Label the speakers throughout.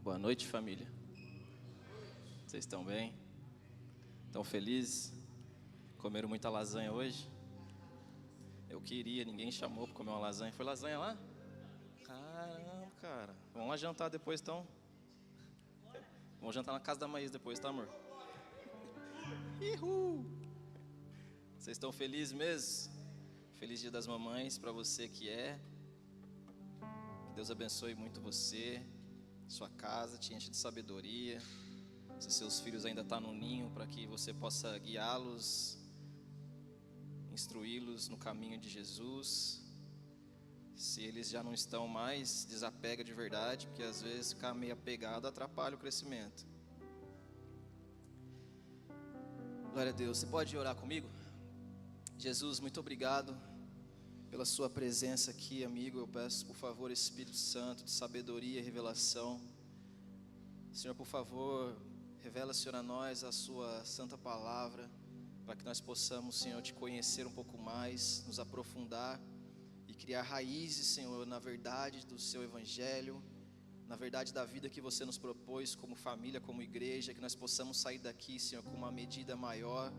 Speaker 1: Boa noite, família. Vocês estão bem? Estão felizes? Comeram muita lasanha hoje? Eu queria, ninguém chamou para comer uma lasanha. Foi lasanha lá? Caramba, cara. Vamos lá jantar depois, então. Vamos jantar na casa da Maísa depois, tá, amor? Uhul! Vocês estão felizes mesmo? Feliz Dia das Mamães para você que é. Que Deus abençoe muito você, sua casa, te enche de sabedoria. Se seus filhos ainda estão no ninho, para que você possa guiá-los, instruí-los no caminho de Jesus. Se eles já não estão mais, desapega de verdade, porque às vezes ficar meio apegado atrapalha o crescimento. Glória a Deus. Você pode orar comigo? Jesus, muito obrigado pela sua presença aqui, amigo. Eu peço, por favor, Espírito Santo, de sabedoria e revelação. Senhor, por favor, revela, Senhor, a nós a sua santa palavra, para que nós possamos, Senhor, te conhecer um pouco mais, nos aprofundar e criar raízes, Senhor, na verdade do seu evangelho, na verdade da vida que você nos propôs como família, como igreja, que nós possamos sair daqui, Senhor, com uma medida maior,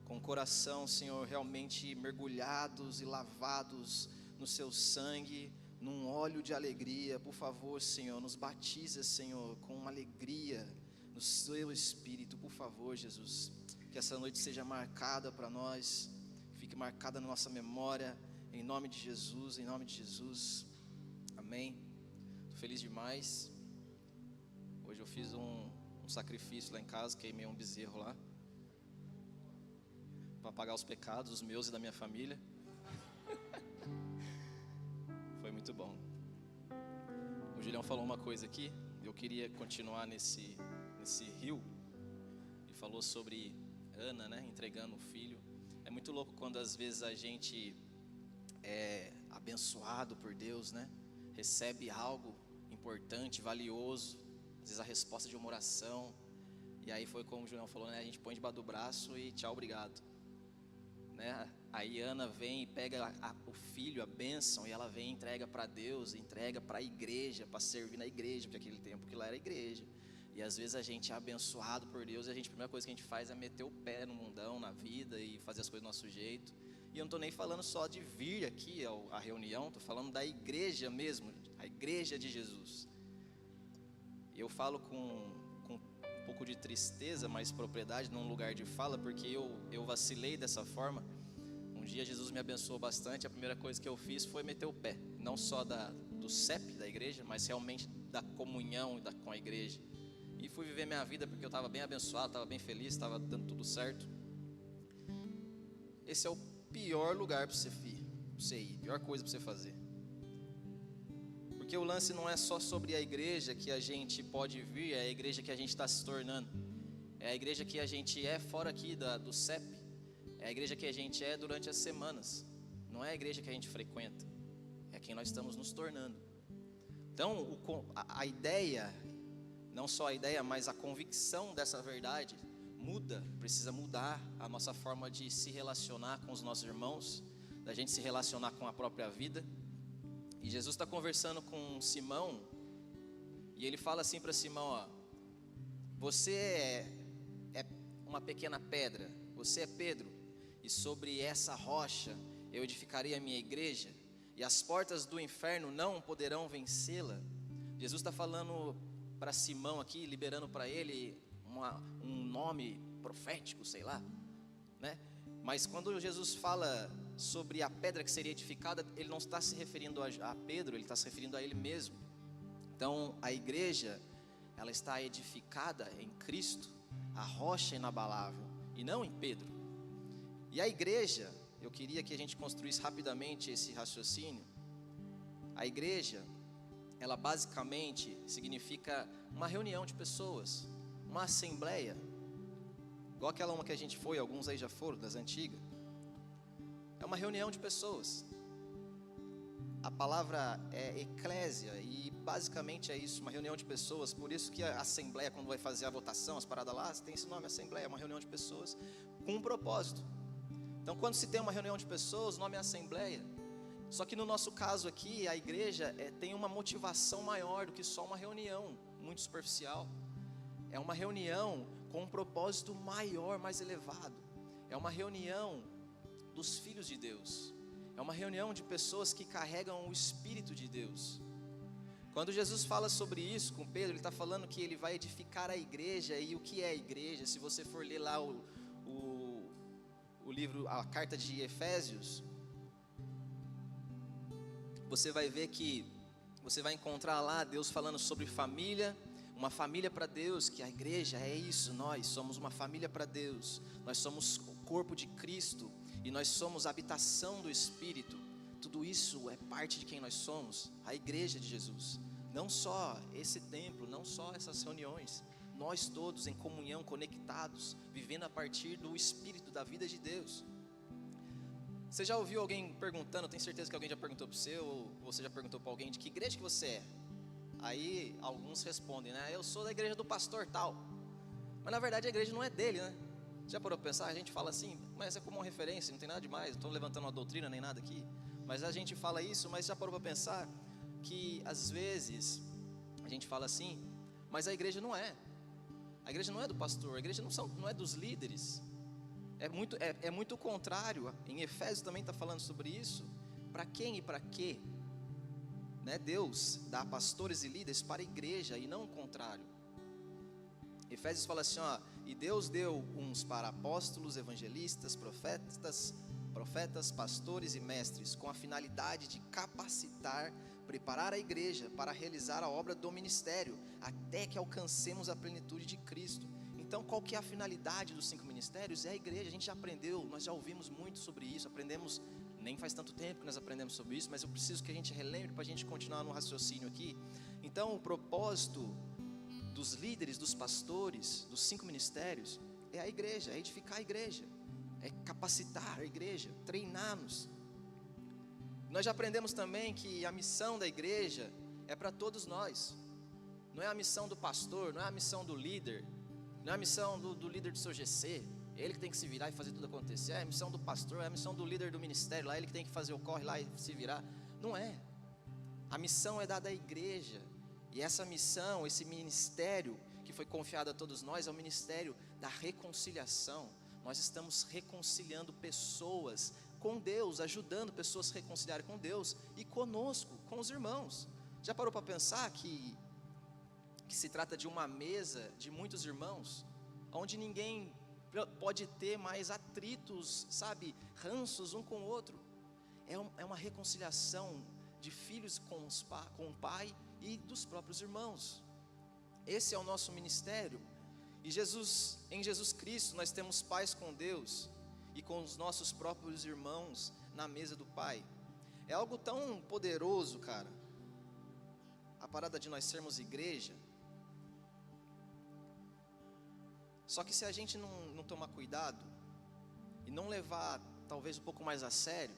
Speaker 1: com o coração, Senhor, realmente mergulhados e lavados no seu sangue, num óleo de alegria. Por favor, Senhor, nos batiza, Senhor, com uma alegria no seu Espírito. Por favor, Jesus, que essa noite seja marcada para nós, fique marcada na nossa memória, em nome de Jesus, em nome de Jesus, amém. Estou feliz demais. Hoje eu fiz um sacrifício lá em casa, queimei um bezerro lá, para pagar os pecados, os meus e da minha família. Foi muito bom. O Julião falou uma coisa aqui, eu queria continuar nesse rio. Ele falou sobre Ana, né, entregando o filho. É muito louco quando às vezes a gente é abençoado por Deus, né, recebe algo importante, valioso, às vezes a resposta de uma oração, e aí foi como o Julião falou, né, a gente põe debaixo do braço e tchau, obrigado, né? Aí Ana vem e pega o filho, a bênção, e ela vem e entrega para Deus, entrega para a igreja, para servir na igreja, porque aquele tempo que lá era igreja. E às vezes a gente é abençoado por Deus, e a primeira coisa que a gente faz é meter o pé no mundão, na vida, e fazer as coisas do nosso jeito. E eu não estou nem falando só de vir aqui à reunião, estou falando da igreja mesmo, a igreja de Jesus. E eu falo com um pouco de tristeza, mas propriedade num lugar de fala, porque eu vacilei dessa forma. Um dia Jesus me abençoou bastante, a primeira coisa que eu fiz foi meter o pé, não só do CEP da igreja, mas realmente da comunhão com a igreja. E fui viver minha vida porque eu estava bem abençoado, estava bem feliz, estava dando tudo certo. Esse é o pior lugar para você ir, pior coisa para você fazer. Porque o lance não é só sobre a igreja que a gente pode vir, é a igreja que a gente está se tornando. É a igreja que a gente é fora aqui do CEP. É a igreja que a gente é durante as semanas. Não é a igreja que a gente frequenta. É quem nós estamos nos tornando. Então, a ideia, não só a ideia, mas a convicção dessa verdade precisa mudar a nossa forma de se relacionar com os nossos irmãos, da gente se relacionar com a própria vida. E Jesus está conversando com Simão, e ele fala assim para Simão, ó, você é uma pequena pedra, você é Pedro, e sobre essa rocha eu edificarei a minha igreja, e as portas do inferno não poderão vencê-la. Jesus está falando para Simão aqui, liberando para ele um nome profético, sei lá, né? Mas quando Jesus fala sobre a pedra que seria edificada, ele não está se referindo a Pedro, ele está se referindo a ele mesmo. Então a igreja, ela está edificada em Cristo, a rocha inabalável, e não em Pedro. E a igreja, eu queria que a gente construísse rapidamente esse raciocínio. A igreja, ela basicamente significa uma reunião de pessoas, uma assembleia, igual aquela uma que a gente foi, alguns aí já foram, das antigas. É uma reunião de pessoas. A palavra é eclésia, e basicamente é isso, uma reunião de pessoas. Por isso que a assembleia, quando vai fazer a votação, as paradas lá, tem esse nome, assembleia, é uma reunião de pessoas com um propósito. Então quando se tem uma reunião de pessoas, o nome é assembleia. Só que no nosso caso aqui, a igreja tem uma motivação maior do que só uma reunião. muito superficial. É uma reunião com um propósito maior, mais elevado. É uma reunião dos filhos de Deus. É uma reunião de pessoas que carregam o Espírito de Deus. Quando Jesus fala sobre isso com Pedro, ele está falando que ele vai edificar a igreja. E o que é a igreja? Se você for ler lá o livro, a carta de Efésios, você vai ver que você vai encontrar lá Deus falando sobre família, uma família para Deus, que a igreja é isso, nós somos uma família para Deus, nós somos o corpo de Cristo e nós somos a habitação do Espírito. Tudo isso é parte de quem nós somos, a igreja de Jesus. Não só esse templo, não só essas reuniões, nós todos em comunhão, conectados, vivendo a partir do Espírito da vida de Deus. Você já ouviu alguém perguntando, tenho certeza que alguém já perguntou para você, ou você já perguntou para alguém, de que igreja que você é? Aí alguns respondem, né? Eu sou da igreja do pastor tal. Mas na verdade a igreja não é dele, né? Já parou para pensar? A gente fala assim, mas é como uma referência, não tem nada demais, não estou levantando uma doutrina nem nada aqui. Mas a gente fala isso, mas já parou para pensar que às vezes a gente fala assim, mas a igreja não é. A igreja não é do pastor, a igreja não é dos líderes. É muito contrário. Em Efésios também está falando sobre isso. Para quem e para quê? Né? Deus dá pastores e líderes para a igreja e não o contrário. Efésios fala assim, ó, e Deus deu uns para apóstolos, evangelistas, profetas, pastores e mestres, com a finalidade de capacitar, preparar a igreja para realizar a obra do ministério, até que alcancemos a plenitude de Cristo. Então, qual que é a finalidade dos 5 ministérios? É a igreja. A gente já aprendeu, nós já ouvimos muito sobre isso, aprendemos, nem faz tanto tempo que nós aprendemos sobre isso, mas eu preciso que a gente relembre para a gente continuar no raciocínio aqui. Então, o propósito dos líderes, dos pastores, dos 5 ministérios, é a igreja, é edificar a igreja, é capacitar a igreja, treinar-nos. Nós já aprendemos também que a missão da igreja é para todos nós. Não é a missão do pastor, não é a missão do líder, não é a missão do líder do seu GC, ele que tem que se virar e fazer tudo acontecer. É a missão do pastor, é a missão do líder do ministério lá, ele que tem que fazer o corre lá e se virar. Não é. A missão é dada à igreja. E essa missão, esse ministério que foi confiado a todos nós, é o ministério da reconciliação. Nós estamos reconciliando pessoas com Deus, ajudando pessoas a se reconciliarem com Deus e conosco, com os irmãos. Já parou para pensar que se trata de uma mesa de muitos irmãos, onde ninguém pode ter mais atritos, sabe, ranços um com o outro? É uma reconciliação de filhos com o pai e dos próprios irmãos. Esse é o nosso ministério. E em Jesus Cristo nós temos paz com Deus e com os nossos próprios irmãos na mesa do Pai. É algo tão poderoso, cara, a parada de nós sermos igreja. Só que se a gente não tomar cuidado e não levar talvez um pouco mais a sério,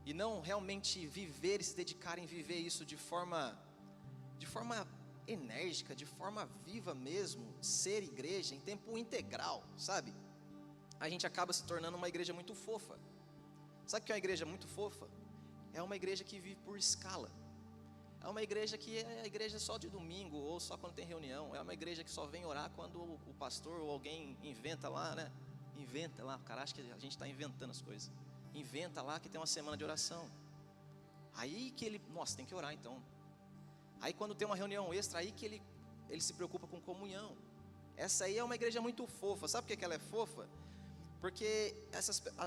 Speaker 1: e não realmente viver e se dedicar em viver isso de forma enérgica, de forma viva mesmo, ser igreja em tempo integral, sabe? A gente acaba se tornando uma igreja muito fofa. Sabe o que é uma igreja muito fofa? É uma igreja que vive por escala. É uma igreja que é a igreja só de domingo ou só quando tem reunião. É uma igreja que só vem orar quando o pastor ou alguém inventa lá, né? Inventa lá, o cara acha que a gente está inventando as coisas. Inventa lá que tem uma semana de oração. Aí que ele, nossa, tem que orar então. Aí quando tem uma reunião extra, aí que ele se preocupa com comunhão. Essa aí é uma igreja muito fofa. Sabe por que ela é fofa? Porque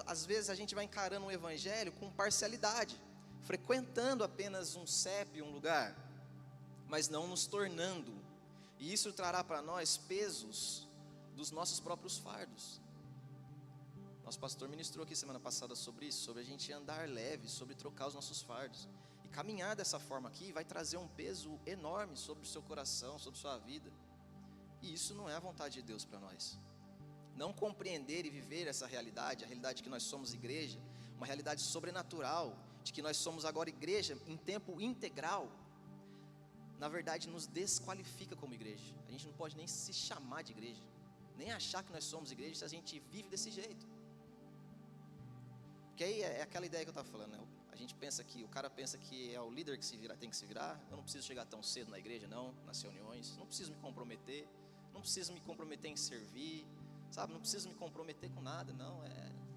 Speaker 1: às vezes a gente vai encarando o evangelho com parcialidade, frequentando apenas um CEP, um lugar, mas não nos tornando. E isso trará para nós pesos dos nossos próprios fardos. Nosso pastor ministrou aqui semana passada sobre isso, sobre a gente andar leve, sobre trocar os nossos fardos. E caminhar dessa forma aqui vai trazer um peso enorme sobre o seu coração, sobre a sua vida. E isso não é a vontade de Deus para nós. Não compreender e viver essa realidade, a realidade que nós somos igreja, uma realidade sobrenatural, de que nós somos agora igreja em tempo integral, na verdade nos desqualifica como igreja. A gente não pode nem se chamar de igreja, nem achar que nós somos igreja se a gente vive desse jeito. Porque aí é aquela ideia que eu estava falando, né? A gente pensa que, o cara pensa que é o líder que tem que se virar. Eu não preciso chegar tão cedo na igreja, não, nas reuniões. Não preciso me comprometer. Não preciso me comprometer em servir, sabe? Não preciso me comprometer com nada, não.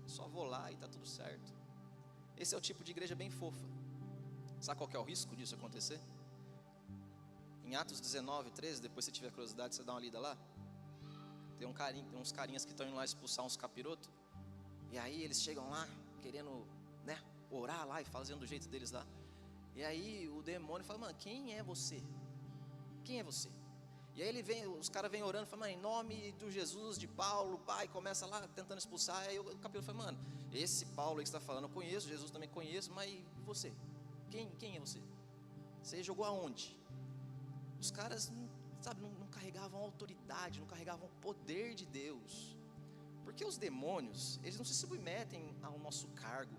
Speaker 1: Só vou lá e está tudo certo. Esse é o tipo de igreja bem fofa. Sabe qual que é o risco disso acontecer? Em Atos 19, 13, depois se tiver curiosidade, você dá uma lida lá. Tem uns carinhas que estão indo lá expulsar uns capirotos. E aí eles chegam lá, querendo, né, orar lá e fazendo do jeito deles lá. E aí o demônio fala, mano, quem é você? Quem é você? E aí os caras vêm orando, falam, mano, em nome do Jesus, de Paulo, pai, começa lá tentando expulsar. Aí o capiroto fala, mano, esse Paulo aí que você está falando, eu conheço, Jesus também conheço, mas e você? Quem é você? Você jogou aonde? Os caras, sabe, não carregavam a autoridade, não carregavam o poder de Deus. Porque os demônios, eles não se submetem ao nosso cargo,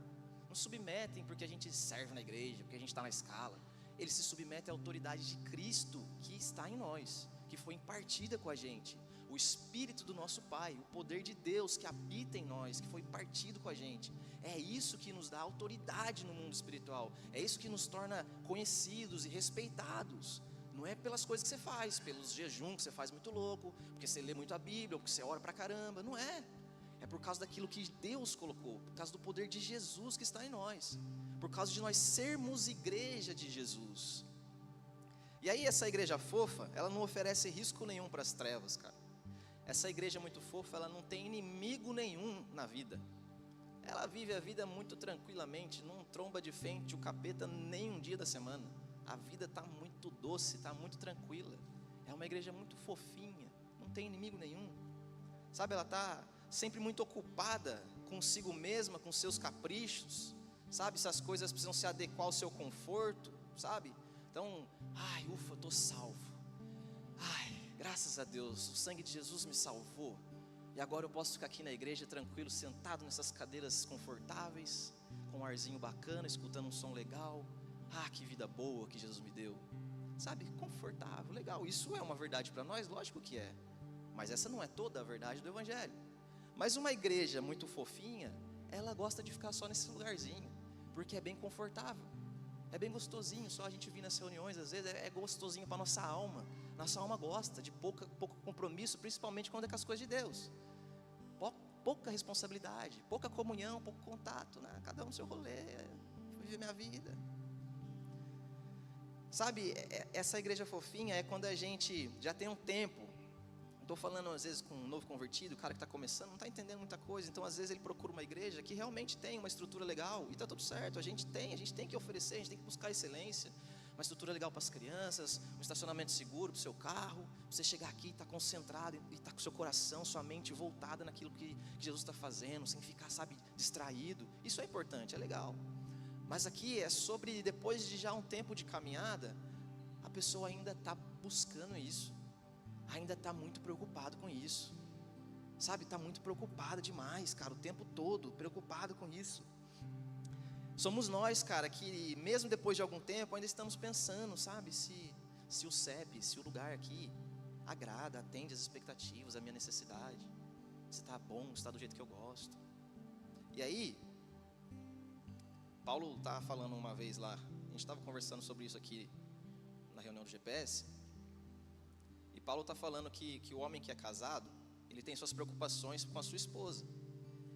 Speaker 1: não se submetem porque a gente serve na igreja, porque a gente está na escala. Eles se submetem à autoridade de Cristo que está em nós, que foi impartida com a gente. O Espírito do nosso Pai, o poder de Deus que habita em nós, que foi impartido com a gente. É isso que nos dá autoridade no mundo espiritual. É isso que nos torna conhecidos e respeitados. Não é pelas coisas que você faz, pelos jejuns que você faz muito louco, porque você lê muito a Bíblia, porque você ora pra caramba. Não é. É por causa daquilo que Deus colocou, por causa do poder de Jesus que está em nós, por causa de nós sermos igreja de Jesus. E aí essa igreja fofa, ela não oferece risco nenhum para as trevas, cara. Essa igreja muito fofa, ela não tem inimigo nenhum na vida. Ela vive a vida muito tranquilamente, não tromba de frente o capeta nem um dia da semana. A vida está muito doce, está muito tranquila. É uma igreja muito fofinha, não tem inimigo nenhum. Sabe, ela está sempre muito ocupada consigo mesma, com seus caprichos. Sabe, se as coisas precisam se adequar ao seu conforto, sabe? Então, ai, ufa, eu estou salvo. Ai, graças a Deus, o sangue de Jesus me salvou. E agora eu posso ficar aqui na igreja tranquilo, sentado nessas cadeiras confortáveis, com um arzinho bacana, escutando um som legal. Ah, que vida boa que Jesus me deu. Sabe, confortável, legal. Isso é uma verdade para nós? Lógico que é. Mas essa não é toda a verdade do Evangelho. Mas uma igreja muito fofinha, ela gosta de ficar só nesse lugarzinho, porque é bem confortável. É bem gostosinho, só a gente vir nas reuniões, às vezes é gostosinho para nossa alma. Nossa alma gosta de pouco compromisso, principalmente quando é com as coisas de Deus. Pouca responsabilidade, pouca comunhão, pouco contato, né? Cada um no seu rolê, viver minha vida. Sabe, essa igreja fofinha é quando a gente já tem um tempo. Estou falando às vezes com um novo convertido, o cara que está começando, não está entendendo muita coisa. Então às vezes ele procura uma igreja que realmente tem uma estrutura legal. E está tudo certo, a gente tem que oferecer, a gente tem que buscar excelência. Uma estrutura legal para as crianças, um estacionamento seguro para o seu carro. Você chegar aqui e estar concentrado, e estar com o seu coração, sua mente voltada naquilo que Jesus está fazendo, sem ficar, sabe, distraído. Isso é importante, é legal. Mas aqui é sobre, depois de já um tempo de caminhada, a pessoa ainda está buscando isso. Ainda está muito preocupado com isso. Sabe, está muito preocupado demais, cara, o tempo todo, preocupado com isso. Somos nós, cara, que mesmo depois de algum tempo, ainda estamos pensando, sabe, se o CEP, se o lugar aqui agrada, atende às expectativas, à minha necessidade, se está bom, se está do jeito que eu gosto. E aí, Paulo estava falando uma vez lá, a gente estava conversando sobre isso aqui na reunião do GPS, e Paulo está falando que o homem que é casado, ele tem suas preocupações com a sua esposa,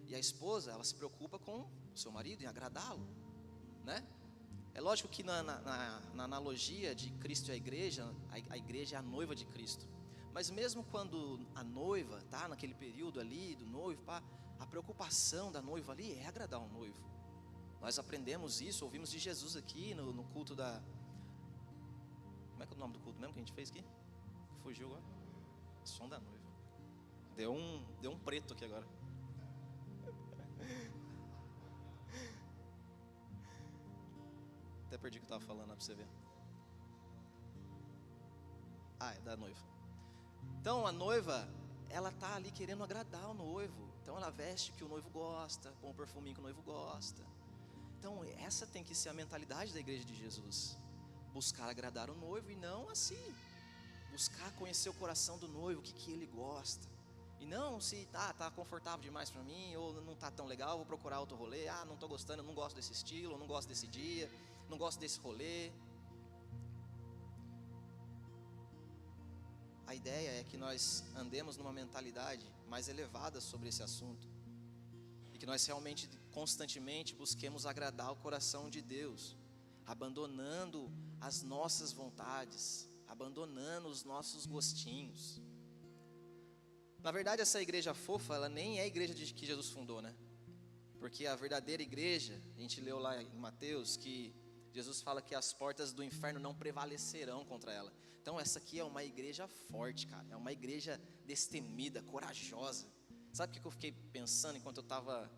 Speaker 1: e a esposa, ela se preocupa com o seu marido, em agradá-lo, né? É lógico que na analogia de Cristo e a igreja é a noiva de Cristo, mas mesmo quando a noiva está naquele período ali, do noivo, a preocupação da noiva ali é agradar o noivo. Nós aprendemos isso, ouvimos de Jesus aqui no culto da... Como é que é o nome do culto mesmo que a gente fez aqui? Fugiu agora? Som da noiva. Deu um preto aqui agora. Até perdi o que eu estava falando, para você ver. É da noiva. Então a noiva, ela está ali querendo agradar o noivo. Então ela veste o que o noivo gosta, com o perfuminho que o noivo gosta. Então essa tem que ser a mentalidade da igreja de Jesus. Buscar agradar o noivo e não assim. Buscar conhecer o coração do noivo, o que ele gosta. E não se tá confortável demais para mim, ou não tá tão legal, vou procurar outro rolê. Não estou gostando, não gosto desse estilo, não gosto desse dia, não gosto desse rolê. A ideia é que nós andemos numa mentalidade mais elevada sobre esse assunto, e que nós realmente, constantemente, busquemos agradar o coração de Deus, abandonando as nossas vontades, abandonando os nossos gostinhos. Na verdade, essa igreja fofa, ela nem é a igreja que Jesus fundou, né? Porque a verdadeira igreja, a gente leu lá em Mateus, que Jesus fala que as portas do inferno não prevalecerão contra ela. Então essa aqui é uma igreja forte, cara. É uma igreja destemida, corajosa. Sabe o que eu fiquei pensando enquanto eu estava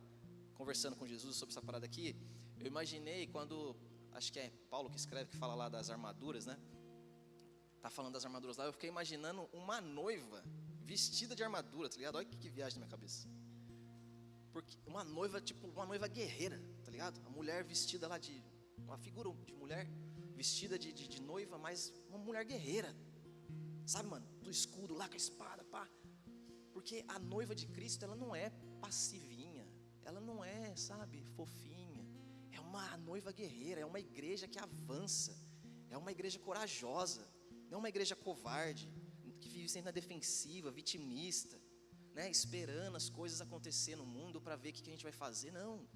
Speaker 1: conversando com Jesus sobre essa parada aqui? Eu imaginei quando, acho que é Paulo que escreve, que fala lá das armaduras, né? Tá falando das armaduras lá, eu fiquei imaginando uma noiva vestida de armadura, tá ligado? Olha que viagem na minha cabeça. Porque uma noiva, tipo, uma noiva guerreira, tá ligado? A mulher vestida lá de, uma figura de mulher vestida de noiva, mas uma mulher guerreira, sabe, mano? Do escudo lá com a espada, pá. Porque a noiva de Cristo, ela não é passivinha, ela não é, sabe, fofinha. É uma noiva guerreira, é uma igreja que avança, é uma igreja corajosa, não é uma igreja covarde, que vive sendo na defensiva, vitimista, né? Esperando as coisas acontecer no mundo para ver o que a gente vai fazer. Não,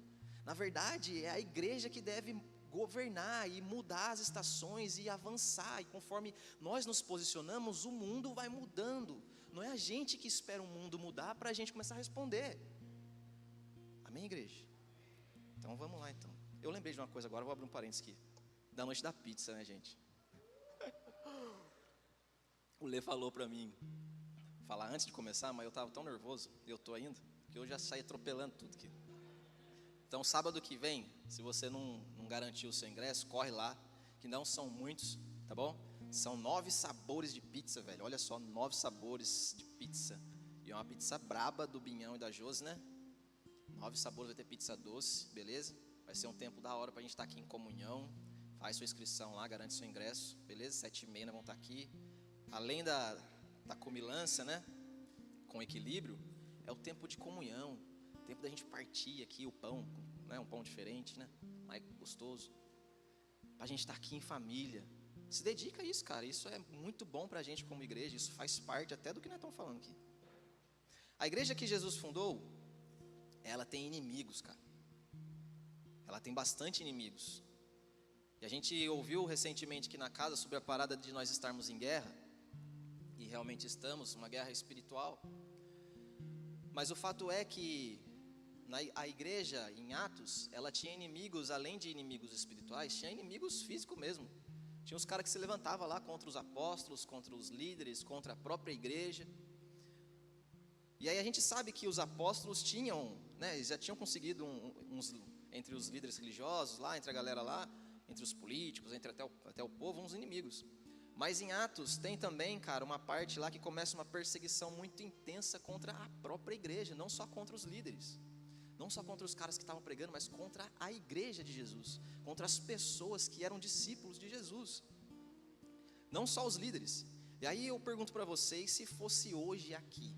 Speaker 1: na verdade é a igreja que deve governar e mudar as estações e avançar, e conforme nós nos posicionamos, o mundo vai mudando. Não é a gente que espera o mundo mudar para a gente começar a responder. Amém, igreja? Então vamos lá então. Eu lembrei de uma coisa agora, vou abrir um parênteses aqui. Da noite da pizza, né, gente? O Lê falou para mim falar antes de começar, mas eu estava tão nervoso, e eu estou ainda, que eu já saí atropelando tudo aqui. Então sábado que vem, se você não garantiu o seu ingresso, corre lá, que não são muitos, tá bom? São 9 sabores de pizza, velho. Olha só, 9 sabores de pizza. E é uma pizza braba do Binhão e da Josi, né? 9 sabores, vai ter pizza doce, beleza? Vai ser um tempo da hora pra gente estar aqui em comunhão. Faz sua inscrição lá, garante seu ingresso, beleza? 7h30 nós vamos estar aqui. Além da comilança, né? Com equilíbrio, é o tempo de comunhão. O tempo da gente partir aqui o pão, né? Um pão diferente, né? Mais gostoso. Pra gente estar aqui em família. Se dedica a isso, cara. Isso é muito bom pra gente como igreja. Isso faz parte até do que nós estamos falando aqui. A igreja que Jesus fundou, ela tem inimigos, cara. Ela tem bastante inimigos. E a gente ouviu recentemente aqui na casa sobre a parada de nós estarmos em guerra. E realmente estamos, uma guerra espiritual. Mas o fato é que a igreja em Atos, ela tinha inimigos, além de inimigos espirituais, tinha inimigos físicos mesmo. Tinha uns caras que se levantavam lá contra os apóstolos, contra os líderes, contra a própria igreja. E aí a gente sabe que os apóstolos tinham, né, eles já tinham conseguido uns, entre os líderes religiosos lá, entre a galera lá, entre os políticos, entre até o povo, uns inimigos. Mas em Atos tem também, cara, uma parte lá que começa uma perseguição muito intensa contra a própria igreja, não só contra os líderes, não só contra os caras que estavam pregando, mas contra a igreja de Jesus, contra as pessoas que eram discípulos de Jesus, não só os líderes. E aí eu pergunto para vocês, se fosse hoje aqui,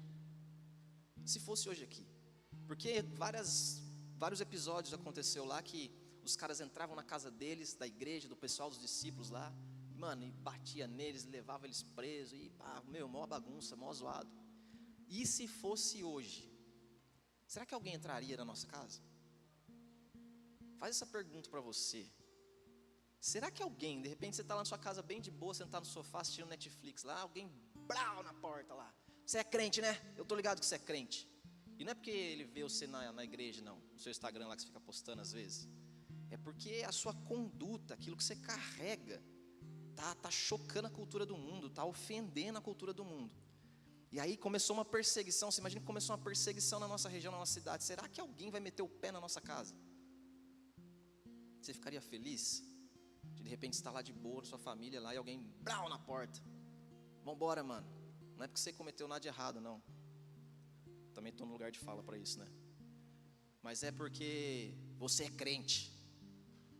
Speaker 1: porque vários episódios aconteceu lá que os caras entravam na casa deles, da igreja, do pessoal, dos discípulos lá, mano, e batia neles, levava eles presos, e pá, mó bagunça, mó zoado. E se fosse hoje, será que alguém entraria na nossa casa? Faz essa pergunta para você. Será que alguém, de repente você está lá na sua casa bem de boa, sentado no sofá assistindo Netflix lá, alguém brau na porta lá, você é crente, né? Eu tô ligado que você é crente. E não é porque ele vê você na igreja, não, no seu Instagram lá que você fica postando às vezes. É porque a sua conduta, aquilo que você carrega, tá chocando a cultura do mundo, tá ofendendo a cultura do mundo. E aí começou uma perseguição. Você imagina que começou uma perseguição na nossa região, na nossa cidade. Será que alguém vai meter o pé na nossa casa? Você ficaria feliz de repente estar lá de boa, na sua família lá, e alguém brau na porta? Vambora, mano. Não é porque você cometeu nada de errado, não. Também estou no lugar de fala para isso, né? Mas é porque você é crente.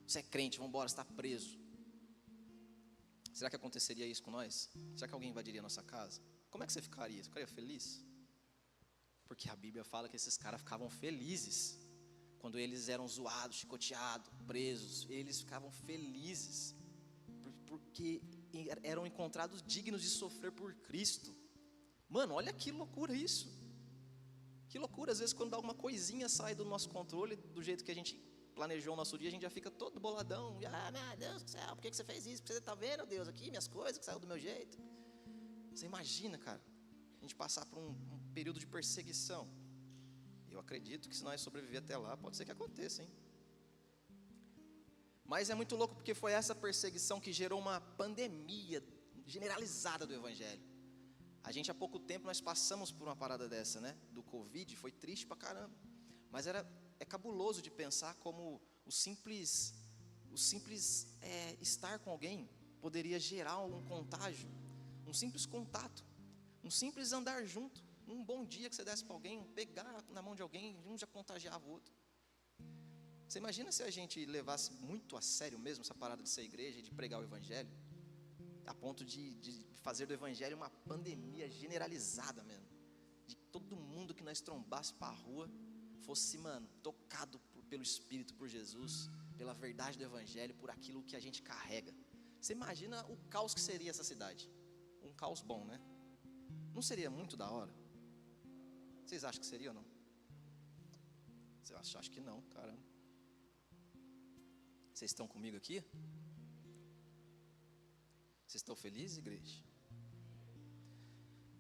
Speaker 1: Você é crente, vambora, você está preso. Será que aconteceria isso com nós? Será que alguém invadiria a nossa casa? Como é que você ficaria? Você ficaria feliz? Porque a Bíblia fala que esses caras ficavam felizes quando eles eram zoados, chicoteados, presos. Eles ficavam felizes porque eram encontrados dignos de sofrer por Cristo. Mano, olha que loucura isso. Que loucura, às vezes quando alguma coisinha sai do nosso controle, do jeito que a gente planejou o nosso dia, a gente já fica todo boladão. Meu Deus do céu, por que você fez isso? Você está vendo, Deus, aqui, minhas coisas, que saiu do meu jeito. Você imagina, cara, a gente passar por um período de perseguição. Eu acredito que se nós sobreviver até lá, pode ser que aconteça, hein? Mas é muito louco porque foi essa perseguição que gerou uma pandemia generalizada do Evangelho. A gente há pouco tempo nós passamos por uma parada dessa, né? Do Covid, foi triste pra caramba. Mas é cabuloso de pensar como o simples estar com alguém poderia gerar um contágio, um simples contato, um simples andar junto, um bom dia que você desse para alguém, pegar na mão de alguém, um já contagiava o outro. Você imagina se a gente levasse muito a sério mesmo essa parada de ser igreja e de pregar o Evangelho, a ponto de fazer do Evangelho uma pandemia generalizada mesmo, de todo mundo que nós trombasse para a rua fosse, mano, tocado pelo Espírito, por Jesus, pela verdade do Evangelho, por aquilo que a gente carrega. Você imagina o caos que seria essa cidade? Um caos bom, né? Não seria muito da hora? Vocês acham que seria ou não? Vocês acham que não, caramba. Vocês estão comigo aqui? Vocês estão felizes, igreja?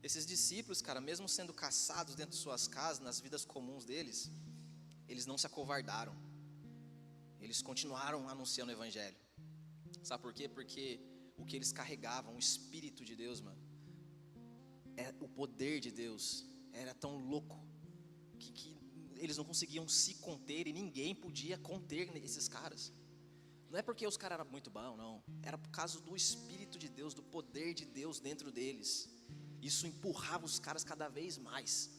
Speaker 1: Esses discípulos, cara, mesmo sendo caçados dentro de suas casas, nas vidas comuns deles, eles não se acovardaram. Eles continuaram anunciando o Evangelho. Sabe por quê? Porque o que eles carregavam, o Espírito de Deus, mano, o poder de Deus, era tão louco que eles não conseguiam se conter e ninguém podia conter esses caras. Não é porque os caras eram muito bons, não. Era por causa do Espírito de Deus, do poder de Deus dentro deles. Isso empurrava os caras cada vez mais.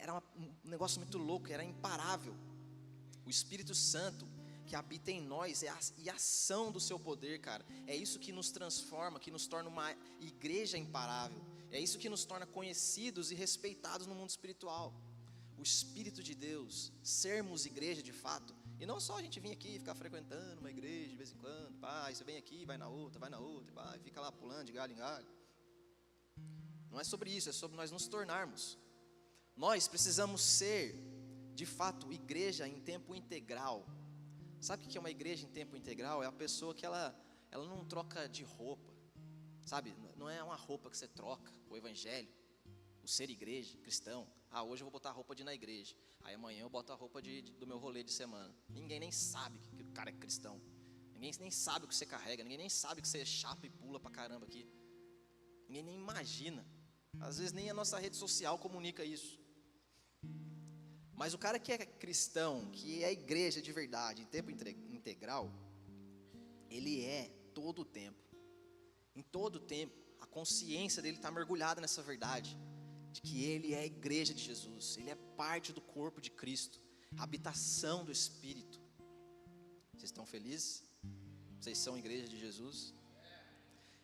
Speaker 1: Era um negócio muito louco, era imparável. O Espírito Santo que habita em nós e a ação do seu poder, cara, é isso que nos transforma, que nos torna uma igreja imparável. É isso que nos torna conhecidos e respeitados no mundo espiritual. O Espírito de Deus, sermos igreja de fato. E não só a gente vir aqui e ficar frequentando uma igreja de vez em quando, pá, você vem aqui, vai na outra, pá, e fica lá pulando de galho em galho. Não é sobre isso, é sobre nós nos tornarmos. Nós precisamos ser, de fato, igreja em tempo integral. Sabe o que é uma igreja em tempo integral? É a pessoa que ela não troca de roupa, sabe? Não é uma roupa que você troca, o Evangelho, o ser igreja, cristão. Hoje eu vou botar a roupa de ir na igreja. Aí amanhã eu boto a roupa do meu rolê de semana. Ninguém nem sabe que o cara é cristão. Ninguém nem sabe o que você carrega. Ninguém nem sabe que você chapa e pula pra caramba aqui. Ninguém nem imagina. Às vezes nem a nossa rede social comunica isso. Mas o cara que é cristão, que é igreja de verdade, em tempo integral, ele é todo o tempo. Em todo o tempo, a consciência dele está mergulhada nessa verdade, de que ele é a igreja de Jesus, ele é parte do corpo de Cristo, a habitação do Espírito. Vocês estão felizes? Vocês são igreja de Jesus?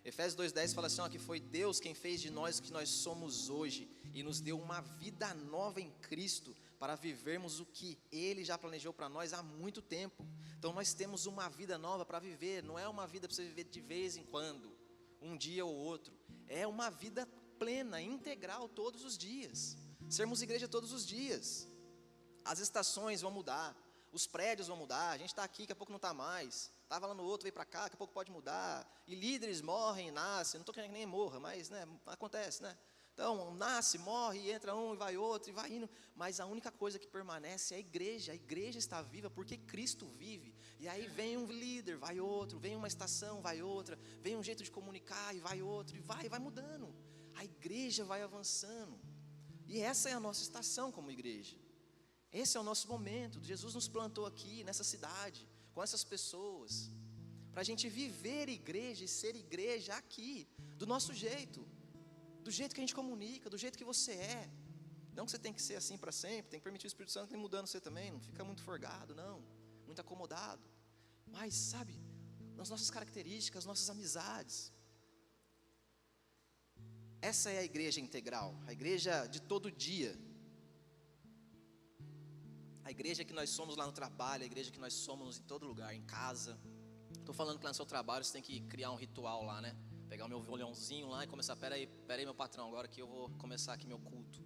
Speaker 1: Efésios 2:10 fala assim, que foi Deus quem fez de nós o que nós somos hoje e nos deu uma vida nova em Cristo para vivermos o que Ele já planejou para nós há muito tempo. Então nós temos uma vida nova para viver, não é uma vida para você viver de vez em quando, um dia ou outro, é uma vida plena, integral todos os dias, sermos igreja todos os dias. As estações vão mudar, os prédios vão mudar, a gente está aqui, daqui a pouco não está mais, estava lá no outro, veio para cá, daqui a pouco pode mudar, e líderes morrem e nascem, não estou querendo que nem morra, mas né, acontece, né? Então, nasce, morre, entra um e vai outro, e vai indo, mas a única coisa que permanece é a igreja está viva porque Cristo vive, e aí vem um líder, vai outro, vem uma estação, vai outra, vem um jeito de comunicar e vai outro, e vai mudando, a igreja vai avançando, e essa é a nossa estação como igreja, esse é o nosso momento. Jesus nos plantou aqui, nessa cidade, com essas pessoas, para a gente viver igreja e ser igreja aqui, do nosso jeito, do jeito que a gente comunica, do jeito que você é. Não que você tem que ser assim para sempre, tem que permitir o Espírito Santo ir mudando você também, não fica muito forgado, não, muito acomodado, mas sabe, nas nossas características, nossas amizades. Essa é a igreja integral, a igreja de todo dia. A igreja que nós somos lá no trabalho, a igreja que nós somos em todo lugar, em casa. Estou falando que lá no seu trabalho você tem que criar um ritual lá, né? Pegar o meu violãozinho lá e começar, peraí meu patrão, agora que eu vou começar aqui meu culto.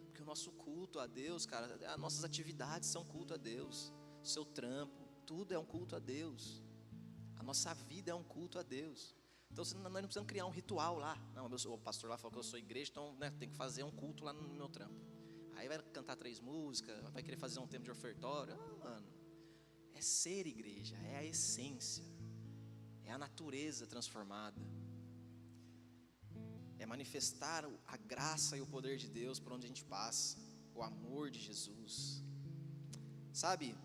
Speaker 1: Porque o nosso culto a Deus, cara, as nossas atividades são culto a Deus. O seu trampo, tudo é um culto a Deus. A nossa vida é um culto a Deus. Então nós não precisamos criar um ritual lá. Não, o pastor lá falou que eu sou igreja, então né, tem que fazer um culto lá no meu trampo. Aí vai cantar 3 músicas, vai querer fazer um tempo de ofertório. Mano, é ser igreja, é a essência, é a natureza transformada, é manifestar a graça e o poder de Deus por onde a gente passa, o amor de Jesus, sabe?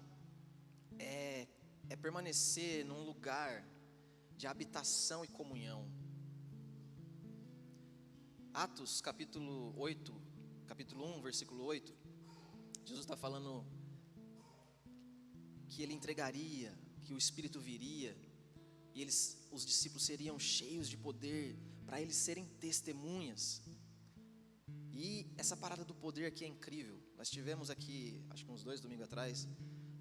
Speaker 1: É permanecer num lugar de habitação e comunhão. Atos capítulo 8, capítulo 1, versículo 8, Jesus está falando que Ele entregaria, que o Espírito viria, e os discípulos seriam cheios de poder, para eles serem testemunhas. E essa parada do poder aqui é incrível. Nós tivemos aqui, acho que uns 2 domingos atrás,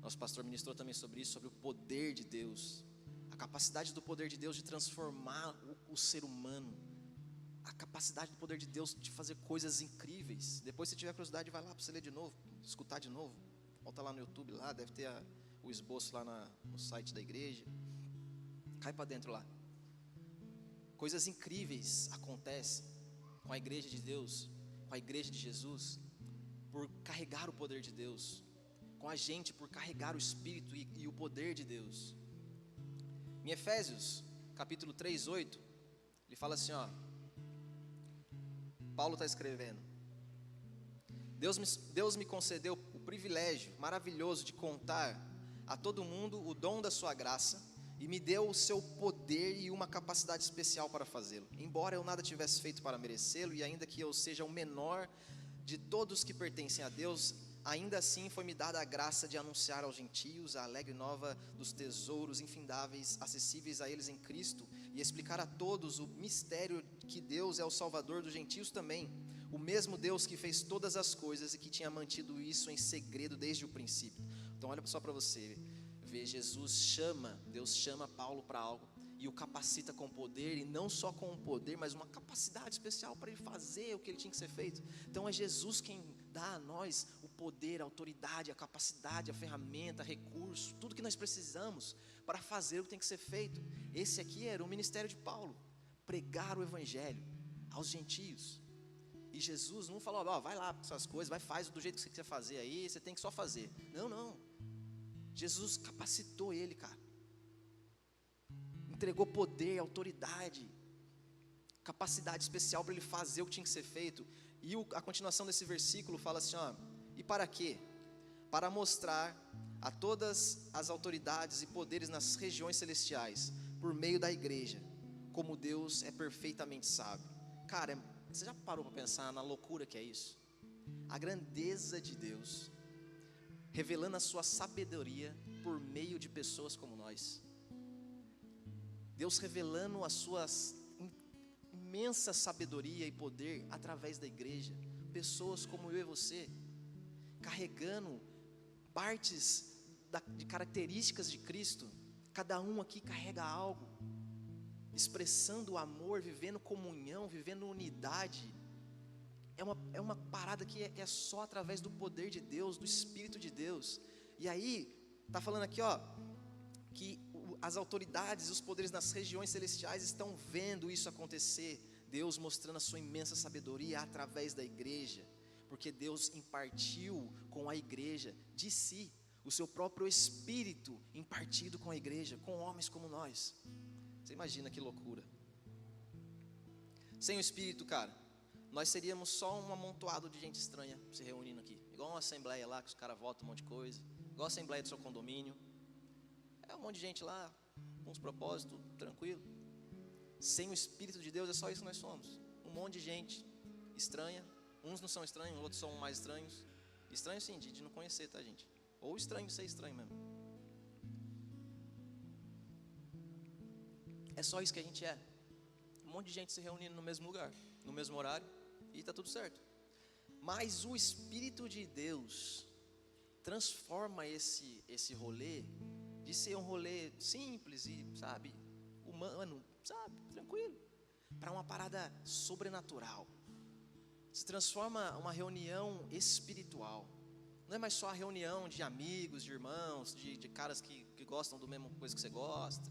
Speaker 1: nosso pastor ministrou também sobre isso, sobre o poder de Deus, a capacidade do poder de Deus de transformar o ser humano, a capacidade do poder de Deus de fazer coisas incríveis. Depois, se tiver curiosidade, vai lá para você ler de novo, escutar de novo. Volta lá no YouTube, lá deve ter o esboço lá no site da igreja. Cai para dentro lá. Coisas incríveis acontecem com a igreja de Deus, com a igreja de Jesus, por carregar o poder de Deus, com a gente por carregar o Espírito e o poder de Deus. Em Efésios capítulo 3, 8, ele fala assim, ó, Paulo está escrevendo: Deus me concedeu o privilégio maravilhoso de contar a todo mundo o dom da sua graça, e me deu o seu poder e uma capacidade especial para fazê-lo. Embora eu nada tivesse feito para merecê-lo, e ainda que eu seja o menor de todos que pertencem a Deus, ainda assim foi-me dada a graça de anunciar aos gentios a alegre nova dos tesouros infindáveis, acessíveis a eles em Cristo, e explicar a todos o mistério que Deus é o Salvador dos gentios também, o mesmo Deus que fez todas as coisas e que tinha mantido isso em segredo desde o princípio. Então olha só para você ver, Deus chama Paulo para algo e o capacita com poder, e não só com o poder, mas uma capacidade especial para ele fazer o que ele tinha que ser feito. Então é Jesus quem dá a nós o poder, a autoridade, a capacidade, a ferramenta, recurso, tudo que nós precisamos para fazer o que tem que ser feito. Esse aqui era o ministério de Paulo, pregar o evangelho aos gentios. E Jesus não falou, ó, vai lá com essas coisas, faz do jeito que você quer fazer aí, você tem que só fazer. Não, Jesus capacitou ele, cara, entregou poder, autoridade, capacidade especial para ele fazer o que tinha que ser feito. E a continuação desse versículo fala assim, ó, e para quê? Para mostrar a todas as autoridades e poderes nas regiões celestiais, por meio da igreja, como Deus é perfeitamente sábio. Cara, você já parou para pensar na loucura que é isso? A grandeza de Deus, revelando a sua sabedoria por meio de pessoas como nós. Deus revelando a sua imensa sabedoria e poder através da igreja. Pessoas como eu e você, carregando partes de características de Cristo. Cada um aqui carrega algo, expressando o amor, vivendo comunhão, vivendo unidade. É uma parada que é só através do poder de Deus, do Espírito de Deus. E aí, está falando aqui, ó, que as autoridades e os poderes nas regiões celestiais estão vendo isso acontecer. Deus mostrando a sua imensa sabedoria através da igreja, porque Deus impartiu com a igreja de si, o seu próprio Espírito impartido com a igreja, com homens como nós. Você imagina que loucura. Sem o Espírito, cara, nós seríamos só um amontoado de gente estranha se reunindo aqui, igual uma assembleia lá que os caras votam um monte de coisa, igual a assembleia do seu condomínio. É um monte de gente lá, com uns propósitos, tranquilo. Sem o Espírito de Deus é só isso que nós somos, um monte de gente estranha. Uns não são estranhos, outros são mais estranhos. Estranho sim, de não conhecer, tá, gente? Ou estranho de ser estranho mesmo. É só isso que a gente é. Um monte de gente se reunindo no mesmo lugar, no mesmo horário, e está tudo certo. Mas o Espírito de Deus, transforma esse rolê de ser um rolê simples e, sabe, humano, sabe, tranquilo, para uma parada sobrenatural. Se transforma uma reunião espiritual. Não é mais só a reunião de amigos, de irmãos, de caras que gostam do mesmo coisa que você gosta.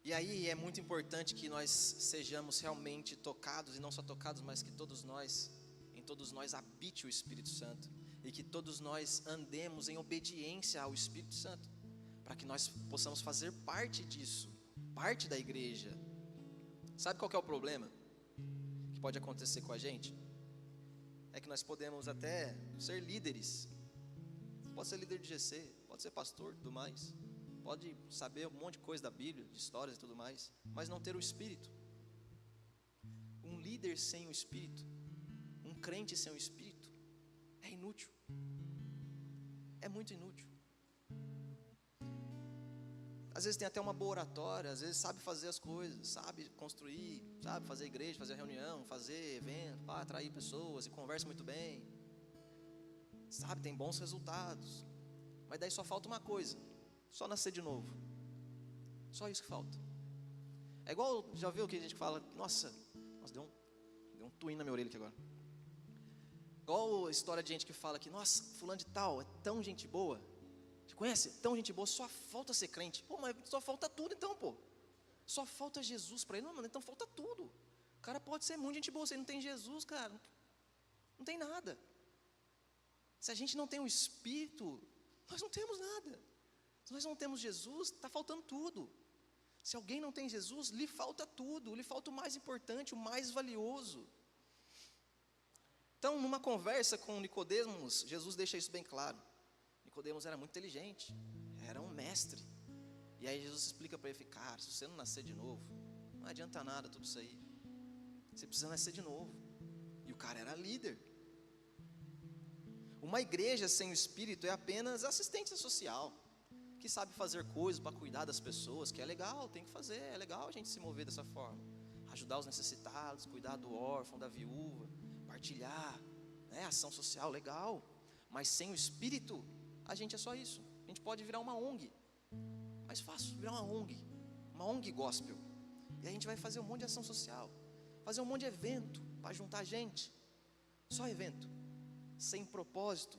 Speaker 1: E aí é muito importante que nós sejamos realmente tocados, e não só tocados, mas que em todos nós habite o Espírito Santo, e que todos nós andemos em obediência ao Espírito Santo, para que nós possamos fazer parte disso, parte da igreja. Sabe qual que é o problema que pode acontecer com a gente? É que nós podemos até ser líderes, pode ser líder de GC, pode ser pastor e tudo mais, pode saber um monte de coisa da Bíblia, de histórias e tudo mais, mas não ter o Espírito. Um líder sem o Espírito, um crente sem o Espírito, é inútil, é muito inútil. Às vezes tem até uma boa oratória, às vezes sabe fazer as coisas, sabe construir, sabe fazer igreja, fazer reunião, fazer evento, atrair pessoas e conversa muito bem, sabe, tem bons resultados, mas daí só falta uma coisa: só nascer de novo. Só isso que falta. É igual, já viu que a gente fala, nossa, deu um twin na minha orelha aqui agora. Igual a história de gente que fala que, nossa, fulano de tal é tão gente boa. Você conhece? Tão gente boa, só falta ser crente. Pô, mas só falta tudo então, pô. Só falta Jesus para ele. Não, mano, então falta tudo. O cara pode ser muito gente boa, se ele não tem Jesus, cara, não tem nada. Se a gente não tem o Espírito, nós não temos nada. Se nós não temos Jesus, está faltando tudo. Se alguém não tem Jesus, lhe falta tudo, lhe falta o mais importante, o mais valioso. Então, numa conversa com Nicodemos, Jesus deixa isso bem claro. Nicodemos era muito inteligente, era um mestre. E aí Jesus explica para ele, cara, se você não nascer de novo, não adianta nada tudo isso aí. Você precisa nascer de novo. E o cara era líder. Uma igreja sem o Espírito é apenas assistência social, que sabe fazer coisas para cuidar das pessoas, que é legal, tem que fazer, é legal a gente se mover dessa forma, ajudar os necessitados, cuidar do órfão, da viúva, partilhar, né, ação social, legal. Mas sem o Espírito, a gente é só isso. A gente pode virar uma ONG, mais fácil, virar uma ONG gospel, e a gente vai fazer um monte de ação social, fazer um monte de evento, para juntar gente, só evento, sem propósito,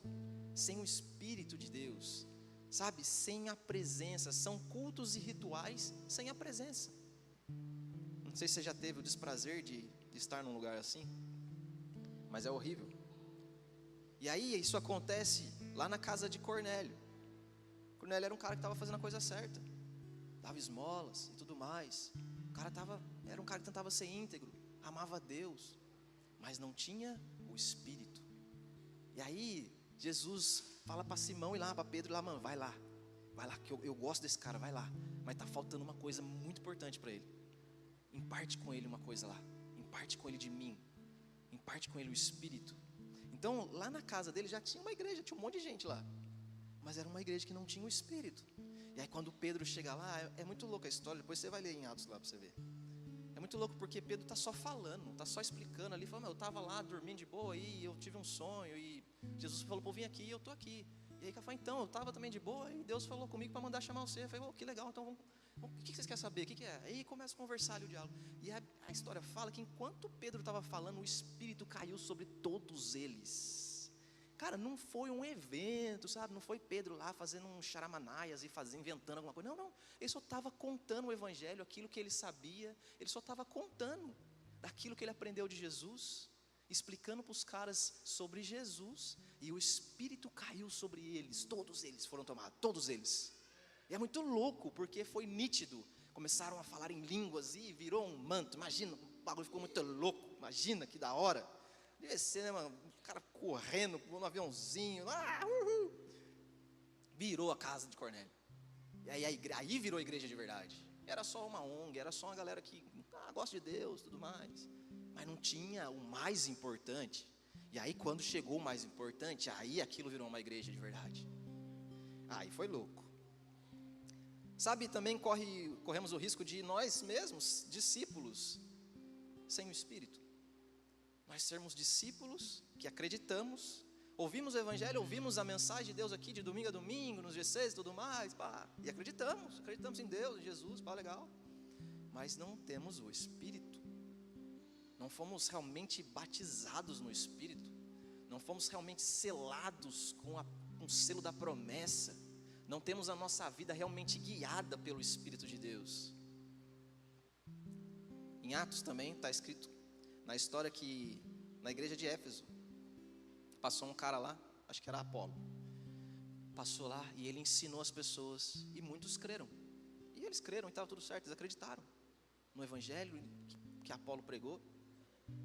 Speaker 1: sem o Espírito de Deus, sabe, sem a presença. São cultos e rituais sem a presença. Não sei se você já teve o desprazer de estar num lugar assim, mas é horrível. E aí isso acontece lá na casa de Cornélio. Cornélio era um cara que estava fazendo a coisa certa, dava esmolas e tudo mais. Era um cara que tentava ser íntegro, amava a Deus, mas não tinha o Espírito. E aí Jesus fala para Simão ir lá, para Pedro ir lá, mano, vai lá que eu gosto desse cara, vai lá, mas está faltando uma coisa muito importante para ele. Imparte com ele uma coisa lá, imparte com ele de mim, imparte com ele o Espírito. Então lá na casa dele já tinha uma igreja, tinha um monte de gente lá, mas era uma igreja que não tinha o Espírito. E aí quando Pedro chega lá, é muito louca a história, depois você vai ler em Atos lá para você ver. É muito louco porque Pedro está só falando, está só explicando ali, falando, eu estava lá dormindo de boa e eu tive um sonho e Jesus falou para eu vir aqui e eu estou aqui. E aí ele falou, então, eu estava também de boa e Deus falou comigo para mandar chamar você. Eu falei, que legal, então o que vocês querem saber, o que é? Aí começa a conversar ali o diálogo. E a história fala que enquanto Pedro estava falando, o Espírito caiu sobre todos eles. Cara, não foi um evento, sabe? Não foi Pedro lá fazendo um charamanaias e inventando alguma coisa. Não, ele só estava contando o Evangelho, aquilo que ele sabia. Ele só estava contando daquilo que ele aprendeu de Jesus, explicando para os caras sobre Jesus. E o Espírito caiu sobre eles, todos eles foram tomados, todos eles. E é muito louco, porque foi nítido. Começaram a falar em línguas e virou um manto. Imagina, o bagulho ficou muito louco. Imagina que da hora. Devia ser, né, mano? O cara correndo no aviãozinho. Virou a casa de Cornélio. E aí virou a igreja de verdade. Era só uma ONG, era só uma galera que gosta de Deus, tudo mais. Mas não tinha o mais importante. E aí quando chegou o mais importante, aí aquilo virou uma igreja de verdade. Aí foi louco. Sabe, também corremos o risco de nós mesmos, discípulos, sem o Espírito. Nós sermos discípulos que acreditamos, Ouvimos o evangelho, ouvimos a mensagem de Deus aqui de domingo a domingo, nos G6 e tudo mais, pá, e acreditamos em Deus, em Jesus, pá, legal. Mas não temos o Espírito. Não fomos realmente batizados no Espírito. Não fomos realmente selados com o selo da promessa. Não temos a nossa vida realmente guiada pelo Espírito de Deus. Em Atos também está escrito, na história que na igreja de Éfeso, passou um cara lá, acho que era Apolo. Passou lá e ele ensinou as pessoas, e muitos creram. E eles creram e estava tudo certo, eles acreditaram no evangelho que Apolo pregou.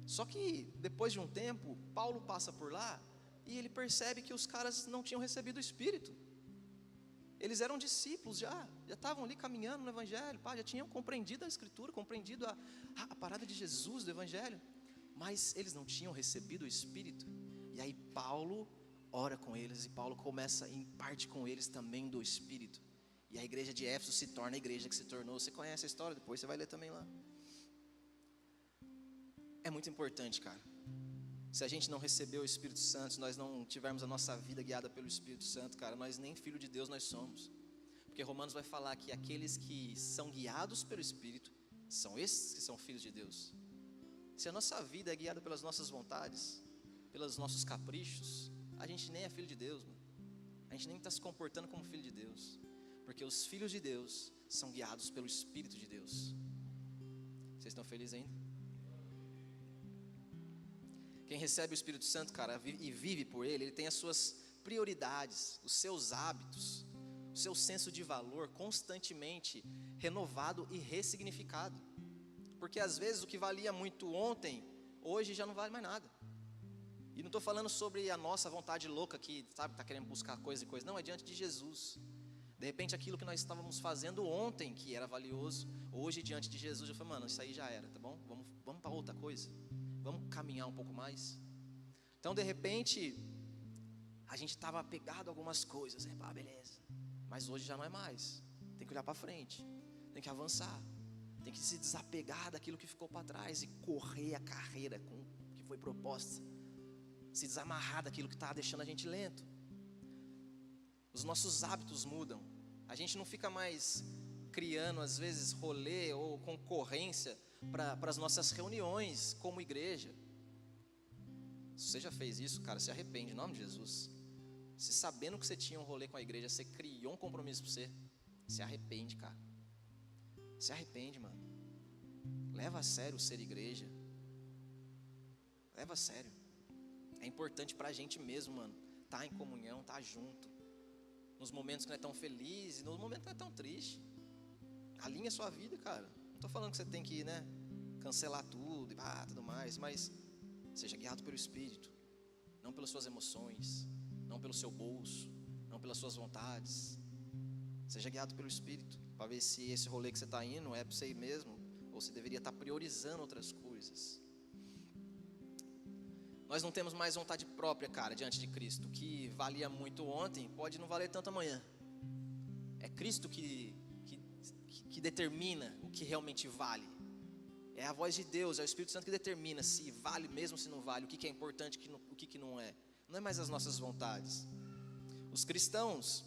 Speaker 1: Só que depois de um tempo, Paulo passa por lá e ele percebe que os caras não tinham recebido o Espírito. Eles eram discípulos já estavam ali caminhando no evangelho, pá, já tinham compreendido a Escritura, compreendido a parada de Jesus, do evangelho, mas eles não tinham recebido o Espírito. E aí Paulo ora com eles, e Paulo começa em parte com eles também do Espírito. E a igreja de Éfeso se torna a igreja que se tornou. Você conhece a história, depois você vai ler também lá. É muito importante, cara. Se a gente não receber o Espírito Santo, se nós não tivermos a nossa vida guiada pelo Espírito Santo, cara, nós nem filho de Deus nós somos. Porque Romanos vai falar que aqueles que são guiados pelo Espírito, são esses que são filhos de Deus. Se a nossa vida é guiada pelas nossas vontades, pelos nossos caprichos, a gente nem é filho de Deus, mano. A gente nem está se comportando como filho de Deus. Porque os filhos de Deus são guiados pelo Espírito de Deus. Vocês estão felizes ainda? Quem recebe o Espírito Santo, cara, e vive por ele tem as suas prioridades, os seus hábitos, o seu senso de valor constantemente renovado e ressignificado. Porque às vezes o que valia muito ontem, hoje já não vale mais nada. E não estou falando sobre a nossa vontade louca que, sabe, está querendo buscar coisa e coisa. Não, é diante de Jesus. De repente aquilo que nós estávamos fazendo ontem, que era valioso, hoje diante de Jesus, eu falei, mano, isso aí já era, tá bom? Vamos para outra coisa. Vamos caminhar um pouco mais. Então de repente, a gente estava apegado a algumas coisas, né? Pá, beleza. Mas hoje já não é mais. Tem que olhar para frente, tem que avançar, tem que se desapegar daquilo que ficou para trás e correr a carreira que foi proposta. Se desamarrar daquilo que está deixando a gente lento. Os nossos hábitos mudam. A gente não fica mais criando às vezes rolê ou concorrência para as nossas reuniões como igreja. Se você já fez isso, cara, se arrepende em nome de Jesus. Se sabendo que você tinha um rolê com a igreja, você criou um compromisso para você, se arrepende, cara. Se arrepende, mano. Leva a sério o ser igreja. Leva a sério. É importante pra gente mesmo, mano, tá em comunhão, tá junto. Nos momentos que não é tão feliz e nos momentos que não é tão triste. Alinha a sua vida, cara. Não tô falando que você tem que, né, cancelar tudo e tudo mais, mas seja guiado pelo Espírito, não pelas suas emoções, não pelo seu bolso, não pelas suas vontades. Seja guiado pelo Espírito, para ver se esse rolê que você está indo é para você ir mesmo, ou se deveria estar priorizando outras coisas. Nós não temos mais vontade própria, cara, diante de Cristo. O que valia muito ontem pode não valer tanto amanhã. É Cristo que determina o que realmente vale. É a voz de Deus, é o Espírito Santo que determina se vale mesmo, se não vale, o que é importante, o que não é. Não é mais as nossas vontades. Os cristãos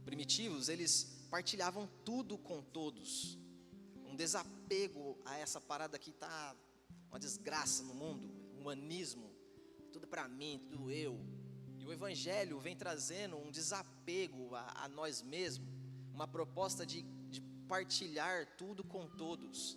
Speaker 1: primitivos, eles partilhavam tudo com todos. Um desapego a essa parada que está uma desgraça no mundo. Humanismo, tudo para mim, tudo eu. E o Evangelho vem trazendo um desapego a nós mesmos, uma proposta de partilhar tudo com todos,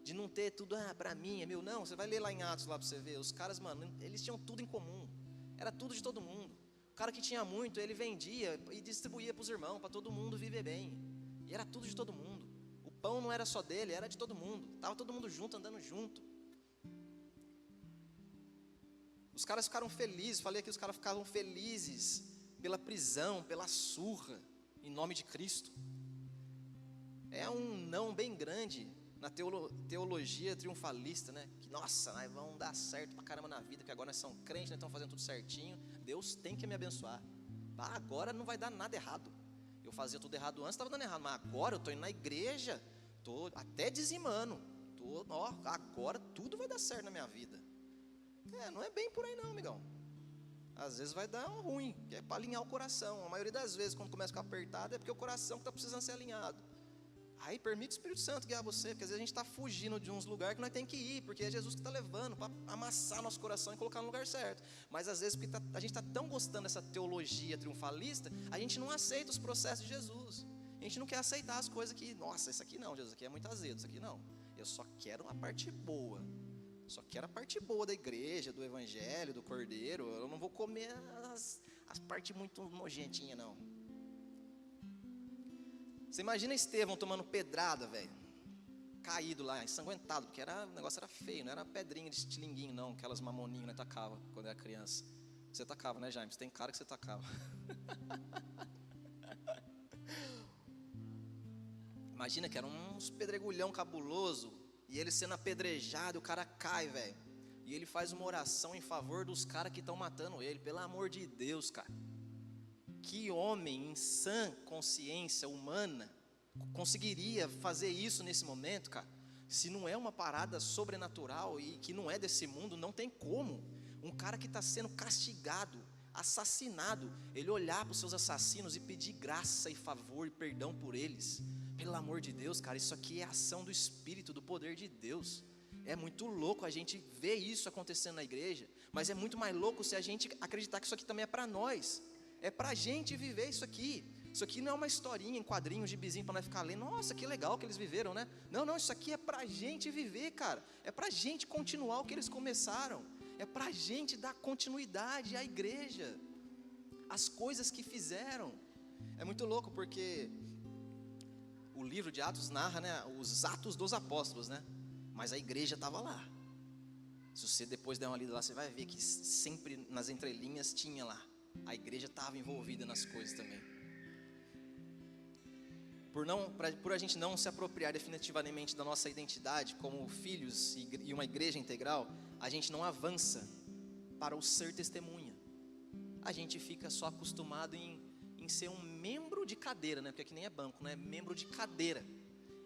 Speaker 1: de não ter tudo, para mim, é meu. Não, você vai ler lá em Atos, lá para você ver, os caras, mano, eles tinham tudo em comum, era tudo de todo mundo. O cara que tinha muito, ele vendia e distribuía para os irmãos, para todo mundo viver bem, e era tudo de todo mundo. O pão não era só dele, era de todo mundo, estava todo mundo junto, andando junto. Os caras ficaram felizes, falei aqui, os caras ficavam felizes pela prisão, pela surra, em nome de Cristo. É um não bem grande na teologia triunfalista, né? Que, nossa, nós vamos dar certo pra caramba na vida, que agora nós somos crentes, nós estamos fazendo tudo certinho, Deus tem que me abençoar. Agora não vai dar nada errado. Eu fazia tudo errado antes, estava dando errado, mas agora eu estou indo na igreja, estou até dizimando, agora tudo vai dar certo na minha vida. Não é bem por aí não, amigão. Às vezes vai dar um ruim, que é para alinhar o coração. A maioria das vezes, quando começa a ficar apertado, é porque o coração está precisando ser alinhado. Aí permite o Espírito Santo guiar você, porque às vezes a gente está fugindo de uns lugares que nós temos que ir, porque é Jesus que está levando, para amassar nosso coração e colocar no lugar certo. Mas às vezes, porque a gente está tão gostando dessa teologia triunfalista, a gente não aceita os processos de Jesus. A gente não quer aceitar as coisas que, nossa, isso aqui não, Jesus, isso aqui é muito azedo, isso aqui não. Eu só quero a parte boa. Só quero a parte boa da igreja, do evangelho, do cordeiro. Eu não vou comer as partes muito nojentinhas, não. Você imagina Estevão tomando pedrada, velho, caído lá, ensanguentado, porque o negócio era feio, não era pedrinha de estilinguinho, não, aquelas mamoninhas que nós tacava quando era criança. Você tacava, né, Jaime? Você tem cara que você tacava. Imagina que era uns pedregulhão cabuloso, e ele sendo apedrejado, o cara cai, velho. E ele faz uma oração em favor dos caras que estão matando ele, pelo amor de Deus, cara. Que homem em sã consciência humana conseguiria fazer isso nesse momento, cara? Se não é uma parada sobrenatural e que não é desse mundo, não tem como. Um cara que está sendo castigado, assassinado, ele olhar para os seus assassinos e pedir graça e favor e perdão por eles. Pelo amor de Deus, cara, isso aqui é ação do Espírito, do poder de Deus. É muito louco a gente ver isso acontecendo na igreja, mas é muito mais louco se a gente acreditar que isso aqui também é para nós. É para a gente viver isso aqui. Isso aqui não é uma historinha em quadrinhos, gibizinho para nós ficar lendo. Nossa, que legal que eles viveram, né? Não, isso aqui é para a gente viver, cara. É para a gente continuar o que eles começaram. É para a gente dar continuidade à igreja, as coisas que fizeram. É muito louco porque o livro de Atos narra, né, os atos dos apóstolos, né? Mas a igreja estava lá. Se você depois der uma lida lá, você vai ver que sempre nas entrelinhas tinha lá. A igreja estava envolvida nas coisas também. Por a gente não se apropriar definitivamente da nossa identidade como filhos e uma igreja integral, a gente não avança para o ser testemunha. A gente fica só acostumado em ser um membro de cadeira, né? Porque aqui nem é banco, né? Membro de cadeira.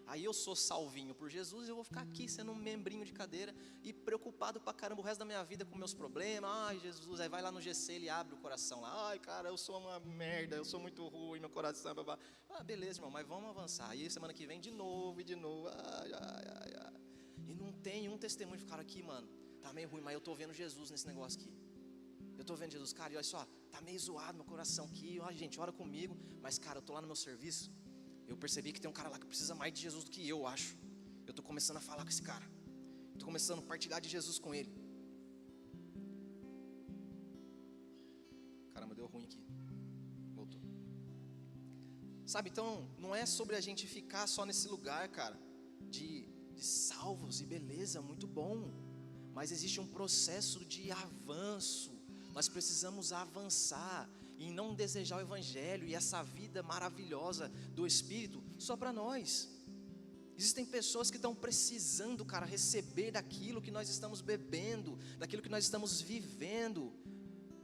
Speaker 1: Aí eu sou salvinho por Jesus e eu vou ficar aqui sendo um membrinho de cadeira e preocupado pra caramba o resto da minha vida com meus problemas. Ai, Jesus, aí vai lá no GC, ele abre o coração lá. Ai, cara, eu sou uma merda, eu sou muito ruim, meu coração, blá. Ah, beleza, irmão, mas vamos avançar. Aí semana que vem de novo e de novo. Ai. E não tem um testemunho de cara aqui, mano, tá meio ruim, mas eu tô vendo Jesus nesse negócio aqui. Eu tô vendo Jesus, cara, e olha só, tá meio zoado meu coração aqui. Ó, gente, ora comigo, mas cara, eu tô lá no meu serviço. Eu percebi que tem um cara lá que precisa mais de Jesus do que eu acho. Eu estou começando a falar com esse cara. Estou começando a partilhar de Jesus com ele. Caramba, deu ruim aqui. Voltou. Sabe, então, não é sobre a gente ficar só nesse lugar, cara, de salvos e beleza, muito bom. Mas existe um processo de avanço. Nós precisamos avançar e não desejar o evangelho e essa vida maravilhosa do Espírito só para nós. Existem pessoas que estão precisando, cara, receber daquilo que nós estamos bebendo, daquilo que nós estamos vivendo,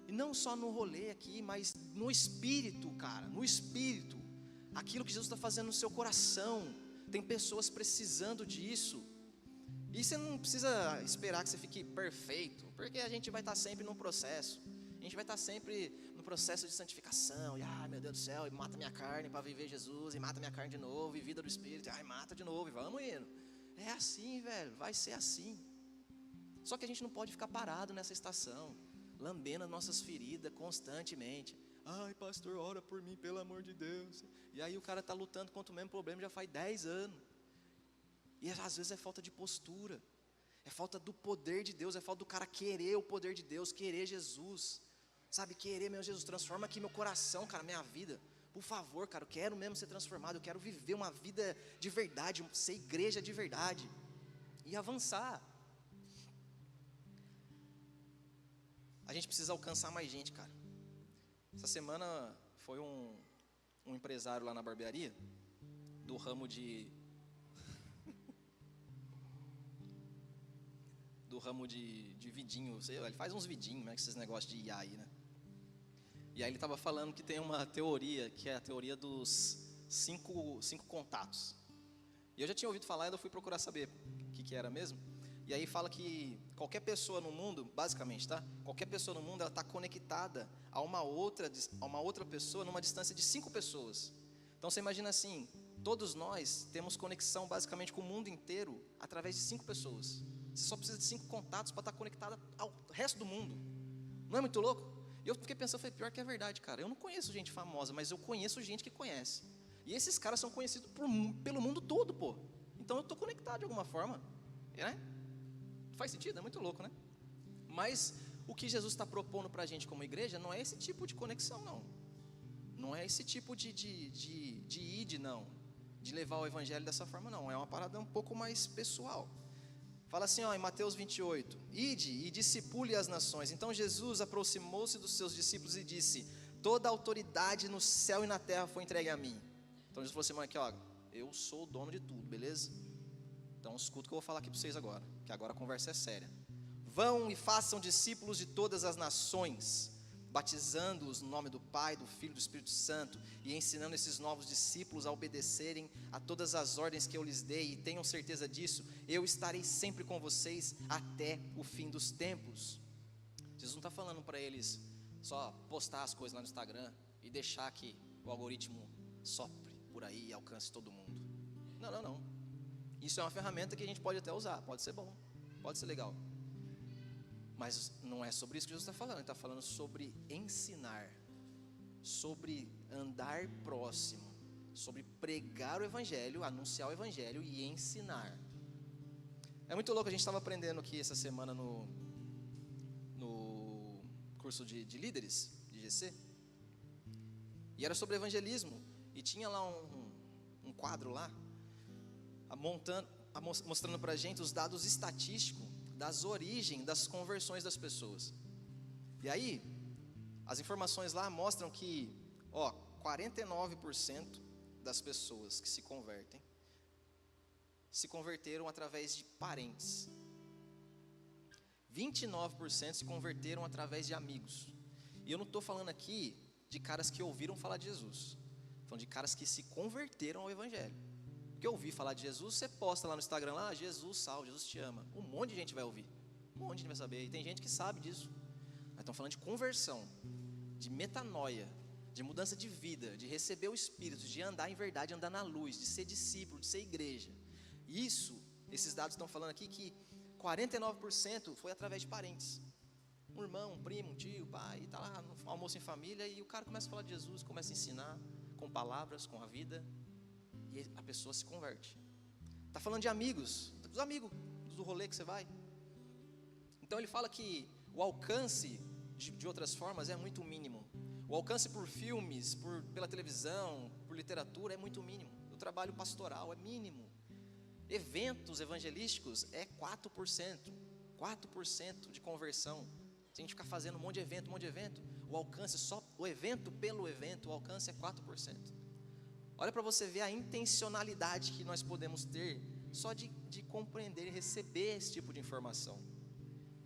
Speaker 1: e não só no rolê aqui, mas no Espírito, cara, no Espírito, aquilo que Jesus está fazendo no seu coração. Tem pessoas precisando disso. E você não precisa esperar que você fique perfeito, porque a gente vai estar sempre num processo. A gente vai estar sempre no processo de santificação. E meu Deus do céu, e mata minha carne para viver Jesus, e mata minha carne de novo, e vida do Espírito, mata de novo, e vamos indo. É assim, velho, vai ser assim. Só que a gente não pode ficar parado nessa estação, lambendo as nossas feridas constantemente. Ai, pastor, ora por mim, pelo amor de Deus. E aí o cara está lutando contra o mesmo problema já faz 10 anos. E às vezes é falta de postura, é falta do poder de Deus, é falta do cara querer o poder de Deus, querer Jesus. Sabe, querer mesmo, Jesus, transforma aqui meu coração, cara, minha vida. Por favor, cara, eu quero mesmo ser transformado, eu quero viver uma vida de verdade, ser igreja de verdade. E avançar. A gente precisa alcançar mais gente, cara. Essa semana foi um empresário lá na barbearia, do ramo de vidinho, ele faz uns vidinhos, né, esses negócios de IA aí, né? E aí ele estava falando que tem uma teoria, que é a teoria dos cinco contatos. E eu já tinha ouvido falar, e eu fui procurar saber o que era mesmo. E aí fala que qualquer pessoa no mundo, basicamente, tá? Qualquer pessoa no mundo, ela está conectada a uma outra pessoa numa distância de 5 pessoas. Então você imagina assim, todos nós temos conexão basicamente com o mundo inteiro através de 5 pessoas. Você só precisa de 5 contatos para estar conectada ao resto do mundo. Não é muito louco? E eu fiquei pensando, pior que é verdade, cara. Eu não conheço gente famosa, mas eu conheço gente que conhece. E esses caras são conhecidos pelo mundo todo, pô. Então eu estou conectado de alguma forma, né? Faz sentido? É muito louco, né? Mas o que Jesus está propondo para a gente como igreja não é esse tipo de conexão, não. Não é esse tipo de id, não. De levar o evangelho dessa forma, não. É uma parada um pouco mais pessoal. Fala assim, ó, em Mateus 28, ide e discipule as nações. Então Jesus aproximou-se dos seus discípulos e disse, toda a autoridade no céu e na terra foi entregue a mim. Então Jesus falou assim, mano, aqui, ó, eu sou o dono de tudo, beleza? Então escuta o que eu vou falar aqui para vocês agora, que agora a conversa é séria. Vão e façam discípulos de todas as nações, batizando-os no nome do Pai, do Filho e do Espírito Santo, e ensinando esses novos discípulos a obedecerem a todas as ordens que eu lhes dei, e tenham certeza disso, eu estarei sempre com vocês até o fim dos tempos. Jesus não está falando para eles só postar as coisas lá no Instagram e deixar que o algoritmo sopre por aí e alcance todo mundo. Não. Isso é uma ferramenta que a gente pode até usar, pode ser bom, pode ser legal. Mas não é sobre isso que Jesus está falando. Ele está falando sobre ensinar, sobre andar próximo, sobre pregar o evangelho, anunciar o evangelho e ensinar. É muito louco, a gente estava aprendendo aqui essa semana no curso de líderes, de GC. E era sobre evangelismo. E tinha lá um quadro lá, mostrando para a gente os dados estatísticos das origens das conversões das pessoas. E aí, as informações lá mostram que 49% das pessoas que se converteram através de parentes. 29% se converteram através de amigos. E eu não estou falando aqui de caras que ouviram falar de Jesus, estou falando de caras que se converteram ao evangelho. Porque ouvir falar de Jesus, você posta lá no Instagram, lá, Jesus salve, Jesus te ama. Um monte de gente vai ouvir, um monte de gente vai saber, e tem gente que sabe disso. Nós estamos falando de conversão, de metanoia, de mudança de vida, de receber o Espírito, de andar em verdade, andar na luz, de ser discípulo, de ser igreja. Esses dados estão falando aqui que 49% foi através de parentes. Um irmão, um primo, um tio, pai, está lá no almoço em família, e o cara começa a falar de Jesus, começa a ensinar, com palavras, com a vida, e a pessoa se converte. Está falando de amigos, dos amigos do rolê que você vai. Então ele fala que o alcance de outras formas é muito mínimo. O alcance por filmes, pela televisão, por literatura é muito mínimo. O trabalho pastoral é mínimo. Eventos evangelísticos é 4% de conversão. Se a gente ficar fazendo um monte de evento, o alcance, só o evento pelo evento, o alcance é 4%. Olha para você ver a intencionalidade que nós podemos ter só de compreender e receber esse tipo de informação.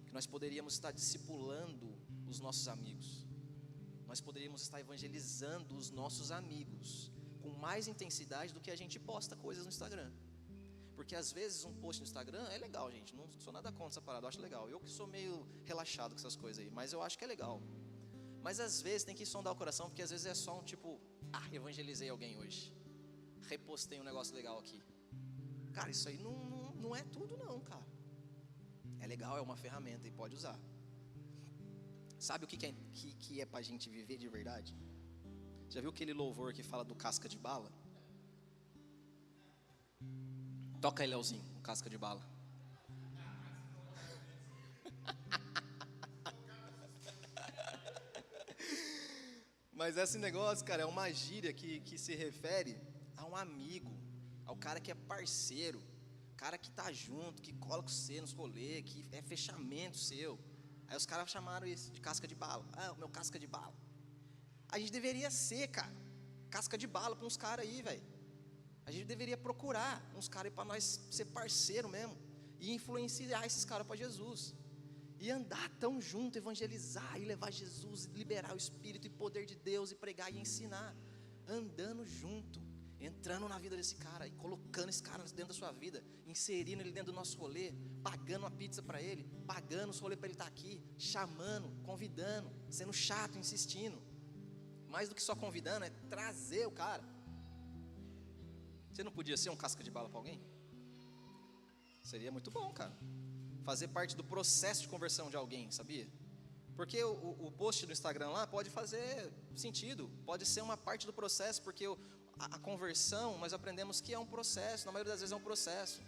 Speaker 1: Que nós poderíamos estar discipulando os nossos amigos. Nós poderíamos estar evangelizando os nossos amigos com mais intensidade do que a gente posta coisas no Instagram. Porque às vezes um post no Instagram é legal, gente. Não sou nada contra essa parada, eu acho legal. Eu que sou meio relaxado com essas coisas aí, mas eu acho que é legal. Mas às vezes tem que sondar o coração, porque às vezes é só um tipo, evangelizei alguém hoje, repostei um negócio legal aqui. Cara, isso aí não é tudo não, cara. É legal, é uma ferramenta e pode usar. Sabe o que é pra gente viver de verdade? Já viu aquele louvor que fala do casca de bala? Toca aí, Leozinho, um casca de bala. Mas esse negócio, cara, é uma gíria que se refere a um amigo, ao cara que é parceiro, cara que tá junto, que cola com você nos rolês, que é fechamento seu. Aí os caras chamaram isso de casca de bala. O meu casca de bala. A gente deveria ser, cara, casca de bala para uns caras aí, velho. A gente deveria procurar uns caras para nós ser parceiro mesmo e influenciar esses caras para Jesus. E andar tão junto, evangelizar e levar Jesus, liberar o Espírito e poder de Deus e pregar e ensinar, andando junto. entrando na vida desse cara e colocando esse cara dentro da sua vida, inserindo ele dentro do nosso rolê, pagando uma pizza para ele, pagando os rolês para ele estar aqui, chamando, convidando, sendo chato, insistindo. Mais do que só convidando, é trazer o cara. Você não podia ser um casca de bala para alguém? Seria muito bom, cara. Fazer parte do processo de conversão de alguém, sabia? Porque o post do Instagram lá pode fazer sentido, pode ser uma parte do processo, porque a conversão, nós aprendemos que é um processo, na maioria das vezes é um processo.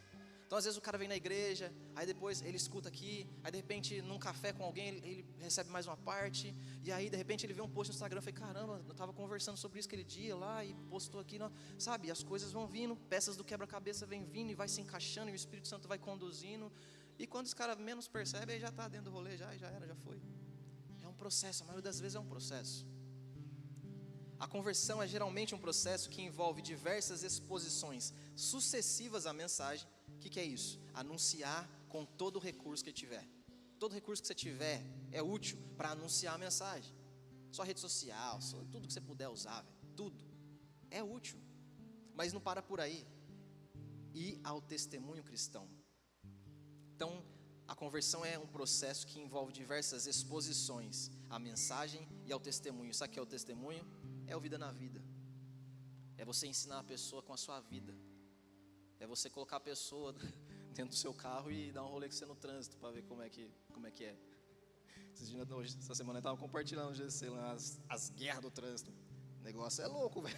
Speaker 1: Então às vezes o cara vem na igreja, aí depois ele escuta aqui, aí de repente num café com alguém ele recebe mais uma parte, e aí de repente ele vê um post no Instagram e fala, caramba, eu estava conversando sobre isso aquele dia lá, e postou aqui, não, sabe, as coisas vão vindo, peças do quebra-cabeça vêm vindo, e vai se encaixando, e o Espírito Santo vai conduzindo, e quando os caras menos percebem, aí já está dentro do rolê, já era, já foi. É um processo, a maioria das vezes é um processo. A conversão é geralmente um processo que envolve diversas exposições sucessivas à mensagem. O que é isso? Anunciar com todo o recurso que tiver. Todo recurso que você tiver é útil para anunciar a mensagem. Só rede social, só tudo que você puder usar, tudo é útil. Mas não para por aí. E ao testemunho cristão. Então, a conversão é um processo que envolve diversas exposições à mensagem e ao testemunho. Sabe o que é o testemunho? É o vida na vida. É você ensinar a pessoa com a sua vida. É você colocar a pessoa dentro do seu carro e dar um rolê com você no trânsito para ver como é que é. Essa semana eu estava compartilhando no GC lá as guerras do trânsito. O negócio é louco, velho.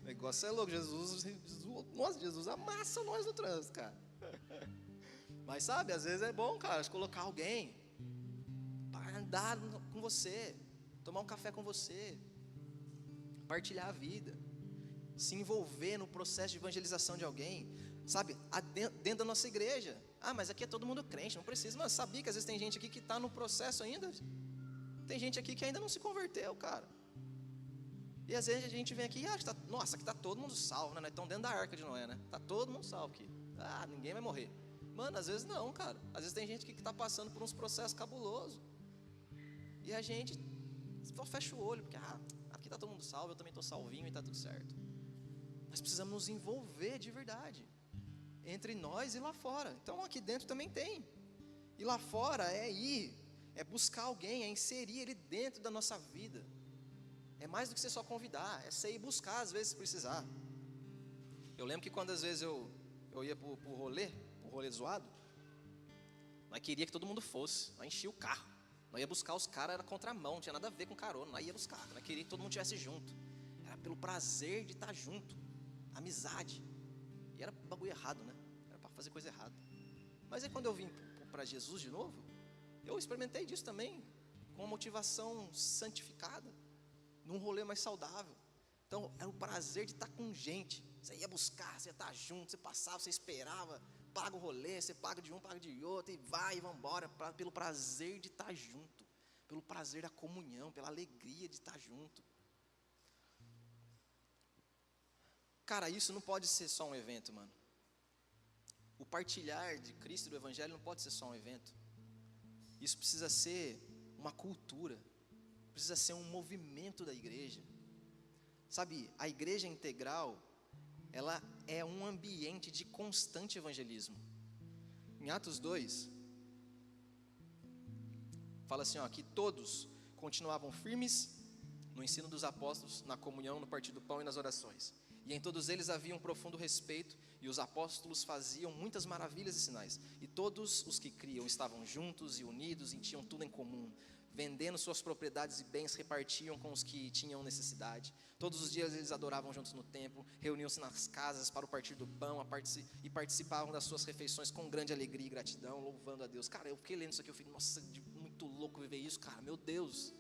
Speaker 1: O negócio é louco. Jesus amassa nós no trânsito, cara. Mas sabe, às vezes é bom, cara, colocar alguém para andar com você, tomar um café com você, partilhar a vida, se envolver no processo de evangelização de alguém, sabe, dentro da nossa igreja. Ah, mas aqui é todo mundo crente, não precisa. Mas sabia que às vezes tem gente aqui que está no processo ainda? Tem gente aqui que ainda não se converteu, cara. E às vezes a gente vem aqui e acha, nossa, aqui está todo mundo salvo, né? Nós estamos dentro da arca de Noé, né? Está todo mundo salvo aqui. Ah, ninguém vai morrer. Mano, às vezes não, cara. Às vezes tem gente que está passando por uns processos cabulosos. E a gente só fecha o olho, porque aqui está todo mundo salvo, eu também estou salvinho e está tudo certo. Nós precisamos nos envolver de verdade, entre nós e lá fora. Então aqui dentro também tem. E lá fora é buscar alguém, é inserir ele dentro da nossa vida. É mais do que você só convidar, é você ir buscar às vezes se precisar. Eu lembro que quando às vezes eu ia pro rolê zoado, nós queria que todo mundo fosse, nós enchia o carro, nós ia buscar os caras, era contramão, não tinha nada a ver com carona, nós ia buscar, nós queria que todo mundo estivesse junto, era pelo prazer de estar junto, amizade, e era bagulho errado, né? Era para fazer coisa errada. Mas aí quando eu vim para Jesus de novo, eu experimentei disso também, com uma motivação santificada, num rolê mais saudável. Então era o prazer de estar com gente. Você ia buscar, você ia estar junto, você passava, você esperava, paga o rolê, você paga de um, paga de outro, e vai, e vamos embora, pelo prazer de estar junto, pelo prazer da comunhão, pela alegria de estar junto. Cara, isso não pode ser só um evento, mano. O partilhar de Cristo e do Evangelho não pode ser só um evento. Isso precisa ser uma cultura, precisa ser um movimento da igreja. Sabe, a igreja integral, ela é um ambiente de constante evangelismo. Em Atos 2, fala assim, que todos continuavam firmes no ensino dos apóstolos, na comunhão, no partir do pão e nas orações. E em todos eles havia um profundo respeito, e os apóstolos faziam muitas maravilhas e sinais. E todos os que criam estavam juntos e unidos e tinham tudo em comum. Vendendo suas propriedades e bens, repartiam com os que tinham necessidade. Todos os dias eles adoravam juntos no templo, reuniam-se nas casas para o partir do pão e participavam das suas refeições com grande alegria e gratidão, louvando a Deus. Cara, eu fiquei lendo isso aqui, eu falei, nossa, muito louco viver isso, cara, meu Deus,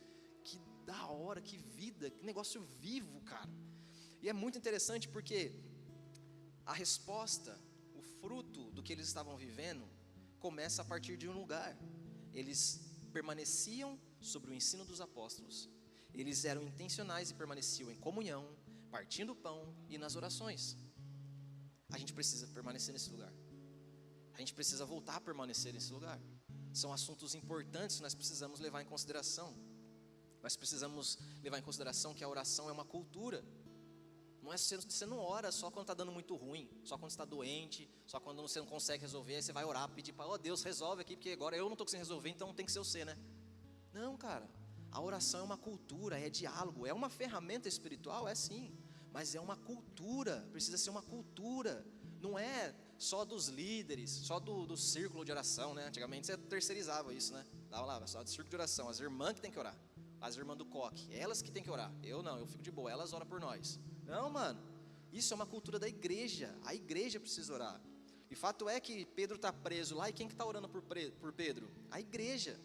Speaker 1: que da hora, que vida, que negócio vivo, cara. E é muito interessante porque a resposta, o fruto do que eles estavam vivendo, começa a partir de um lugar. Eles permaneciam sobre o ensino dos apóstolos. Eles eram intencionais e permaneciam em comunhão, partindo o pão e nas orações. A gente precisa permanecer nesse lugar. A gente precisa voltar a permanecer nesse lugar. São assuntos importantes que nós precisamos levar em consideração. Nós precisamos levar em consideração que a oração é uma cultura. Não é, você não ora só quando está dando muito ruim, só quando está doente, só quando você não consegue resolver, aí você vai orar, pedir para, Deus, resolve aqui, porque agora eu não estou conseguindo resolver, então tem que ser você, né? Não, cara, a oração é uma cultura, é diálogo, é uma ferramenta espiritual, é sim, mas é uma cultura, precisa ser uma cultura, não é só dos líderes, só do círculo de oração, né? Antigamente você terceirizava isso, né? Dava lá, só do círculo de oração, as irmãs que tem que orar, as irmãs do coque, elas que tem que orar, eu não, eu fico de boa, elas oram por nós. Não, mano, isso é uma cultura da igreja, a igreja precisa orar. E fato é que Pedro está preso lá, e quem que está orando por Pedro? A igreja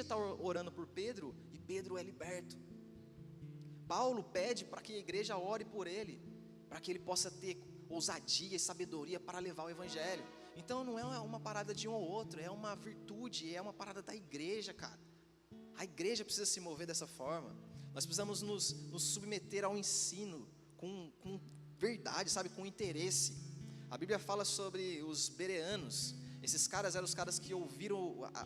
Speaker 1: está orando por Pedro, e Pedro é liberto. Paulo pede para que a igreja ore por ele, para que ele possa ter ousadia e sabedoria para levar o evangelho. Então não é uma parada de um ou outro, é uma virtude, é uma parada da igreja, cara. A igreja precisa se mover dessa forma. Nós precisamos nos submeter ao ensino com verdade, sabe, com interesse. A Bíblia fala sobre os bereanos. Esses caras eram os caras que ouviram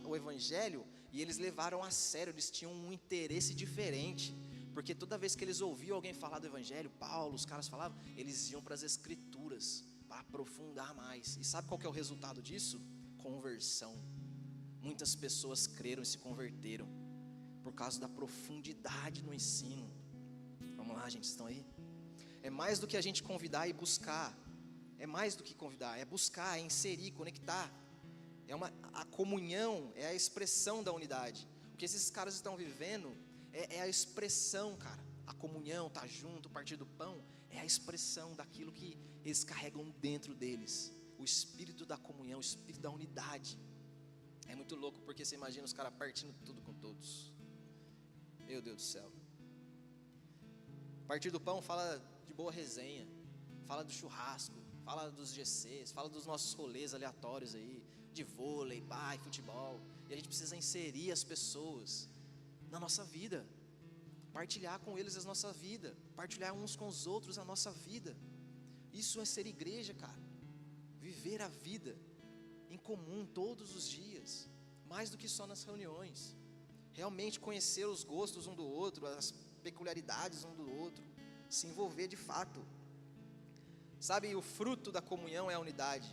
Speaker 1: o evangelho e eles levaram a sério, eles tinham um interesse diferente, porque toda vez que eles ouviam alguém falar do evangelho, Paulo, os caras falavam, eles iam para as escrituras para aprofundar mais. E sabe qual que é o resultado disso? Conversão. Muitas pessoas creram e se converteram por causa da profundidade no ensino. Vamos lá, gente, estão aí? É mais do que a gente convidar e buscar. É mais do que convidar, é buscar, é inserir, conectar. A comunhão é a expressão da unidade. O que esses caras estão vivendo é a expressão, cara. A comunhão, estar junto, partir do pão, é a expressão daquilo que eles carregam dentro deles. O espírito da comunhão, o espírito da unidade. É muito louco, porque você imagina os caras partindo tudo com todos. Meu Deus do céu. Partir do pão fala de boa resenha, fala do churrasco, fala dos GCs, fala dos nossos rolês aleatórios aí, de vôlei, futebol. E a gente precisa inserir as pessoas na nossa vida, partilhar com eles a nossa vida, partilhar uns com os outros a nossa vida. Isso é ser igreja, cara. Viver a vida em comum todos os dias, mais do que só nas reuniões. Realmente conhecer os gostos um do outro, as peculiaridades um do outro, se envolver de fato. Sabe, o fruto da comunhão é a unidade.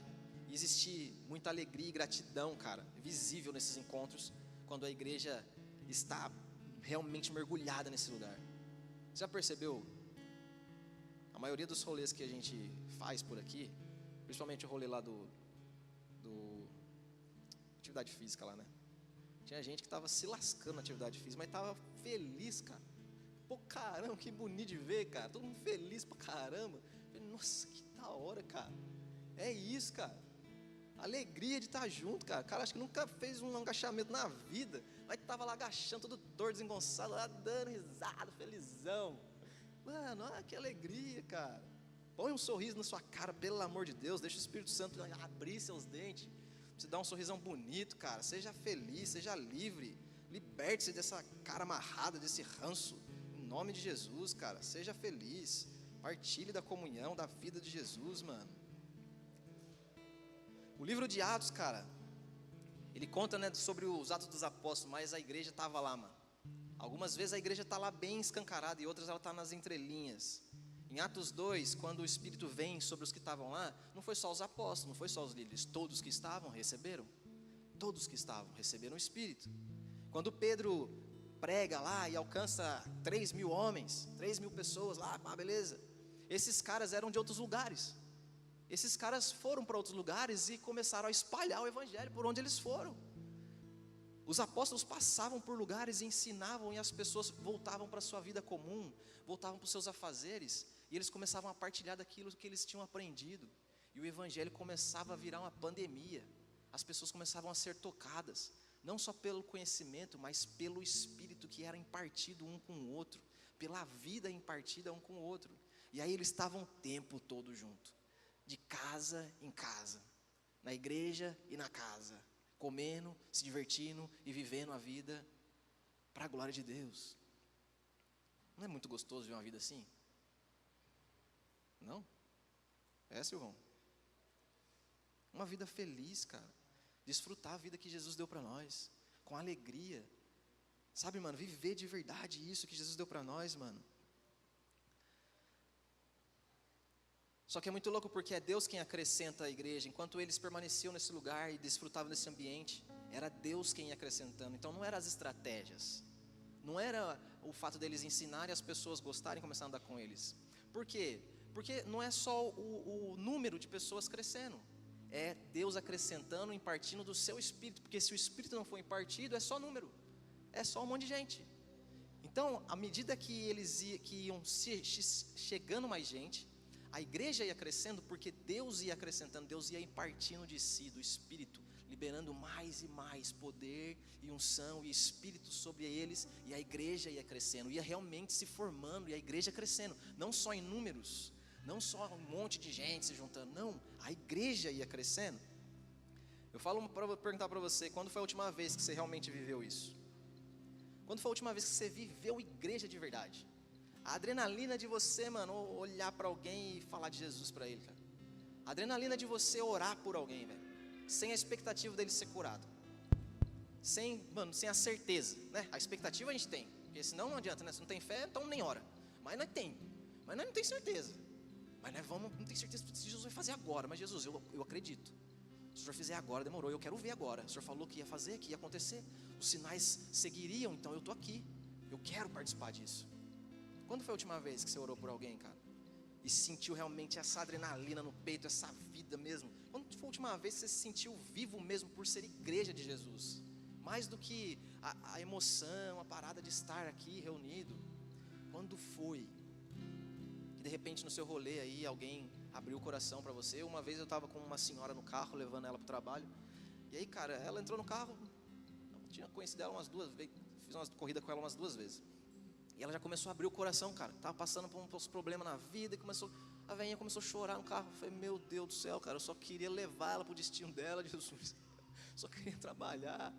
Speaker 1: E existe muita alegria e gratidão, cara, visível nesses encontros, quando a igreja está realmente mergulhada nesse lugar. Você já percebeu? A maioria dos rolês que a gente faz por aqui, principalmente o rolê lá do atividade física lá, né? Tinha gente que estava se lascando na atividade física, mas estava feliz, cara. Pô, caramba, que bonito de ver, cara. Todo mundo feliz pra caramba. Nossa, que da hora, cara. É isso, cara. Alegria de estar junto, cara. O cara acho que nunca fez um agachamento na vida, mas estava lá agachando, todo torto, desengonçado, lá dando risada, felizão. Mano, olha que alegria, cara. Põe um sorriso na sua cara, pelo amor de Deus. Deixa o Espírito Santo abrir seus dentes. Você dá um sorrisão bonito, cara. Seja feliz, seja livre. Liberte-se dessa cara amarrada, desse ranço. Em nome de Jesus, cara. Seja feliz. Partilhe da comunhão, da vida de Jesus, mano. O livro de Atos, cara, ele conta, né, sobre os Atos dos Apóstolos, mas a igreja estava lá, mano. Algumas vezes a igreja está lá bem escancarada e outras ela está nas entrelinhas. Em Atos 2, quando o Espírito vem sobre os que estavam lá, não foi só os apóstolos, não foi só os líderes, todos que estavam receberam. Todos que estavam receberam o Espírito. Quando Pedro prega lá e alcança 3.000 homens, 3.000 pessoas lá, beleza. Esses caras eram de outros lugares. Esses caras foram para outros lugares e começaram a espalhar o evangelho por onde eles foram. Os apóstolos passavam por lugares e ensinavam, e as pessoas voltavam para a sua vida comum, voltavam para os seus afazeres, e eles começavam a partilhar daquilo que eles tinham aprendido, e o evangelho começava a virar uma pandemia. As pessoas começavam a ser tocadas, não só pelo conhecimento, mas pelo Espírito que era impartido um com o outro, pela vida impartida um com o outro. E aí eles estavam o tempo todo junto, de casa em casa, na igreja e na casa, comendo, se divertindo e vivendo a vida para a glória de Deus. Não é muito gostoso ver uma vida assim? Não? É, Silvão? Uma vida feliz, cara. Desfrutar a vida que Jesus deu para nós, com alegria. Sabe, mano, viver de verdade isso que Jesus deu para nós, mano. Só que é muito louco porque é Deus quem acrescenta a igreja. Enquanto eles permaneciam nesse lugar e desfrutavam desse ambiente, era Deus quem ia acrescentando. Então não eram as estratégias, não era o fato deles ensinarem as pessoas gostarem e começar a andar com eles. Por quê? Porque não é só o número de pessoas crescendo, é Deus acrescentando, impartindo do seu Espírito. Porque se o Espírito não for impartido, é só número, é só um monte de gente. Então, à medida que iam chegando mais gente, a igreja ia crescendo, porque Deus ia acrescentando, Deus ia impartindo de si, do Espírito, liberando mais e mais poder e unção e Espírito sobre eles, e a igreja ia crescendo, ia realmente se formando, e a igreja crescendo, não só em números, não só um monte de gente se juntando, não, a igreja ia crescendo. Eu falo para perguntar para você, quando foi a última vez que você realmente viveu isso? Quando foi a última vez que você viveu igreja de verdade? A adrenalina de você, mano, olhar para alguém e falar de Jesus para ele, cara. A adrenalina de você orar por alguém, velho, sem a expectativa dele ser curado, sem a certeza, né? A expectativa a gente tem, porque senão não adianta, né? Se não tem fé, então nem ora. Mas nós não tem certeza. Mas nós não tem certeza se Jesus vai fazer agora. Mas Jesus, eu acredito. Se o Senhor fizer agora, demorou, eu quero ver agora. O Senhor falou que ia fazer, que ia acontecer, os sinais seguiriam, então eu estou aqui, eu quero participar disso. Quando foi a última vez que você orou por alguém, cara, e sentiu realmente essa adrenalina no peito, essa vida mesmo? Quando foi a última vez que você se sentiu vivo mesmo por ser igreja de Jesus? Mais do que a emoção, a parada de estar aqui reunido. Quando foi que de repente no seu rolê aí alguém abriu o coração para você? Uma vez eu estava com uma senhora no carro, levando ela para o trabalho, e aí, cara, ela entrou no carro, eu tinha conhecido ela umas 2 vezes, fiz uma corrida com ela umas 2 vezes, e ela já começou a abrir o coração, cara, estava passando por uns problemas na vida, e a velhinha começou a chorar no carro. Eu falei, meu Deus do céu, cara, eu só queria levar ela para o destino dela, Jesus, só queria trabalhar,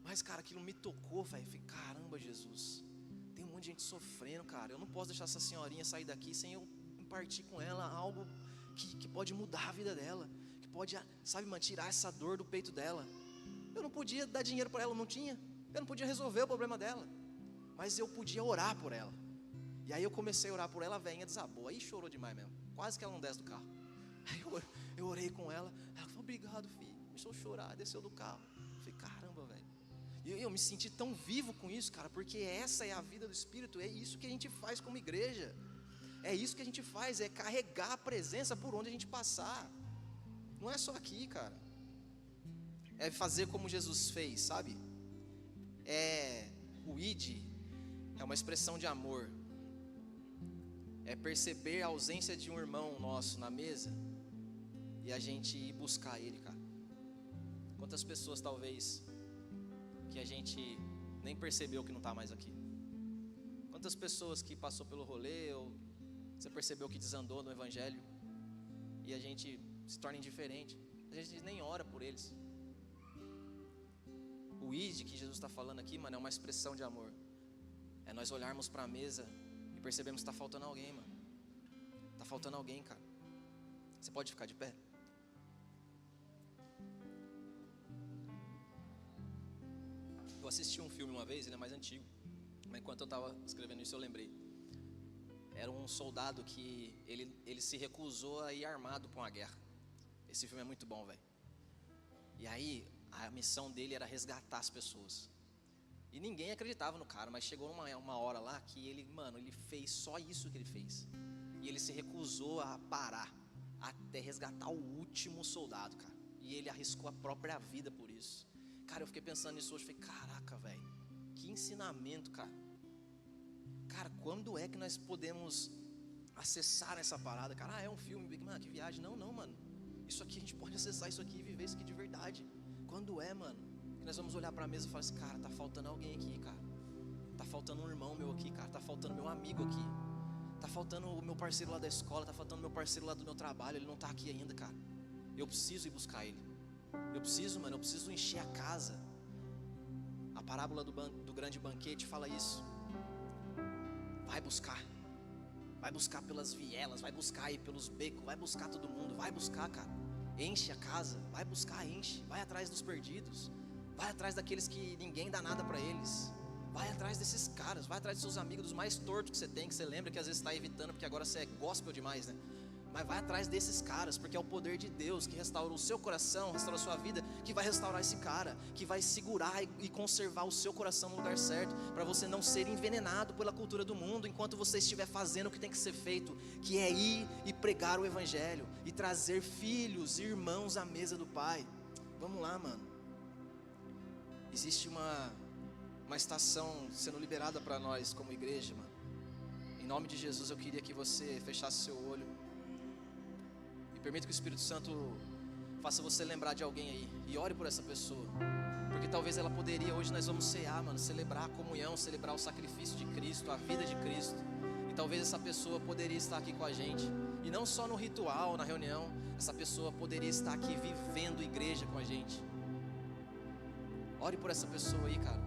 Speaker 1: mas, cara, aquilo me tocou, velho. Eu falei, caramba, Jesus, tem um monte de gente sofrendo, cara, eu não posso deixar essa senhorinha sair daqui sem eu impartir com ela algo que pode mudar a vida dela, que pode, sabe, mano, tirar essa dor do peito dela. Eu não podia dar dinheiro para ela, não tinha, eu não podia resolver o problema dela, mas eu podia orar por ela. E aí eu comecei a orar por ela, a velhinha desabou, aí chorou demais mesmo, quase que ela não desce do carro. Aí eu orei com ela, ela falou, obrigado, filho, começou a chorar, desceu do carro. Eu falei, caramba, velho. E eu me senti tão vivo com isso, cara, porque essa é a vida do Espírito, é isso que a gente faz como igreja. É isso que a gente faz, é carregar a presença por onde a gente passar. Não é só aqui, cara. É fazer como Jesus fez, sabe? O id é uma expressão de amor. É perceber a ausência de um irmão nosso na mesa e a gente ir buscar ele, cara. Quantas pessoas talvez que a gente nem percebeu que não está mais aqui? Quantas pessoas que passou pelo rolê, ou você percebeu que desandou no evangelho, e a gente se torna indiferente, a gente nem ora por eles. O id que Jesus está falando aqui, mano, é uma expressão de amor. É nós olharmos para a mesa e percebemos que está faltando alguém, mano. Está faltando alguém, cara. Você pode ficar de pé? Eu assisti um filme uma vez, ele é mais antigo, mas enquanto eu estava escrevendo isso eu lembrei. Era um soldado que ele se recusou a ir armado para uma guerra. Esse filme é muito bom, velho. E aí a missão dele era resgatar as pessoas. E ninguém acreditava no cara, mas chegou uma hora lá que ele fez só isso que ele fez. E ele se recusou a parar até resgatar o último soldado, cara. E ele arriscou a própria vida por isso. Cara, eu fiquei pensando nisso hoje, falei, caraca, velho, que ensinamento, cara. Cara, quando é que nós podemos acessar essa parada? Cara, é um filme, mano, que viagem. Não, mano, isso aqui, a gente pode acessar isso aqui e viver isso aqui de verdade. Quando é, mano, que nós vamos olhar pra mesa e falar assim, cara, tá faltando alguém aqui, cara. Tá faltando um irmão meu aqui, cara. Tá faltando meu amigo aqui. Tá faltando o meu parceiro lá da escola. Tá faltando meu parceiro lá do meu trabalho. Ele não tá aqui ainda, cara. Eu preciso ir buscar ele. Eu preciso encher a casa. A parábola do grande banquete fala isso. Vai buscar pelas vielas, vai buscar aí pelos becos, vai buscar todo mundo, vai buscar, cara. Enche a casa, vai buscar, enche. Vai atrás dos perdidos, vai atrás daqueles que ninguém dá nada pra eles. Vai atrás desses caras, vai atrás dos seus amigos, dos mais tortos que você tem, que você lembra que às vezes está evitando, porque agora você é gospel demais, né? Mas vai atrás desses caras, porque é o poder de Deus que restaura o seu coração, restaura a sua vida, que vai restaurar esse cara, que vai segurar e conservar o seu coração no lugar certo, para você não ser envenenado pela cultura do mundo, enquanto você estiver fazendo o que tem que ser feito, que é ir e pregar o evangelho, e trazer filhos e irmãos à mesa do Pai. Vamos lá, mano. Existe uma estação sendo liberada para nós como igreja, mano. Em nome de Jesus eu queria que você fechasse seu olho. Permita que o Espírito Santo faça você lembrar de alguém aí. E ore por essa pessoa. Porque talvez ela poderia, hoje nós vamos cear, mano, celebrar a comunhão, celebrar o sacrifício de Cristo, a vida de Cristo. E talvez essa pessoa poderia estar aqui com a gente. E não só no ritual, na reunião. Essa pessoa poderia estar aqui vivendo igreja com a gente. Ore por essa pessoa aí, cara.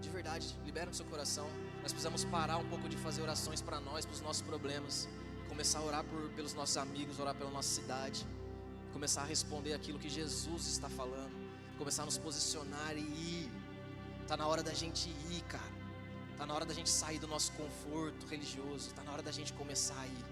Speaker 1: De verdade, libera no seu coração. Nós precisamos parar um pouco de fazer orações para nós, para os nossos problemas. Começar a orar pelos nossos amigos, orar pela nossa cidade, começar a responder aquilo que Jesus está falando, começar a nos posicionar e ir. Está na hora da gente ir, cara. Está na hora da gente sair do nosso conforto religioso. Está na hora da gente começar a ir.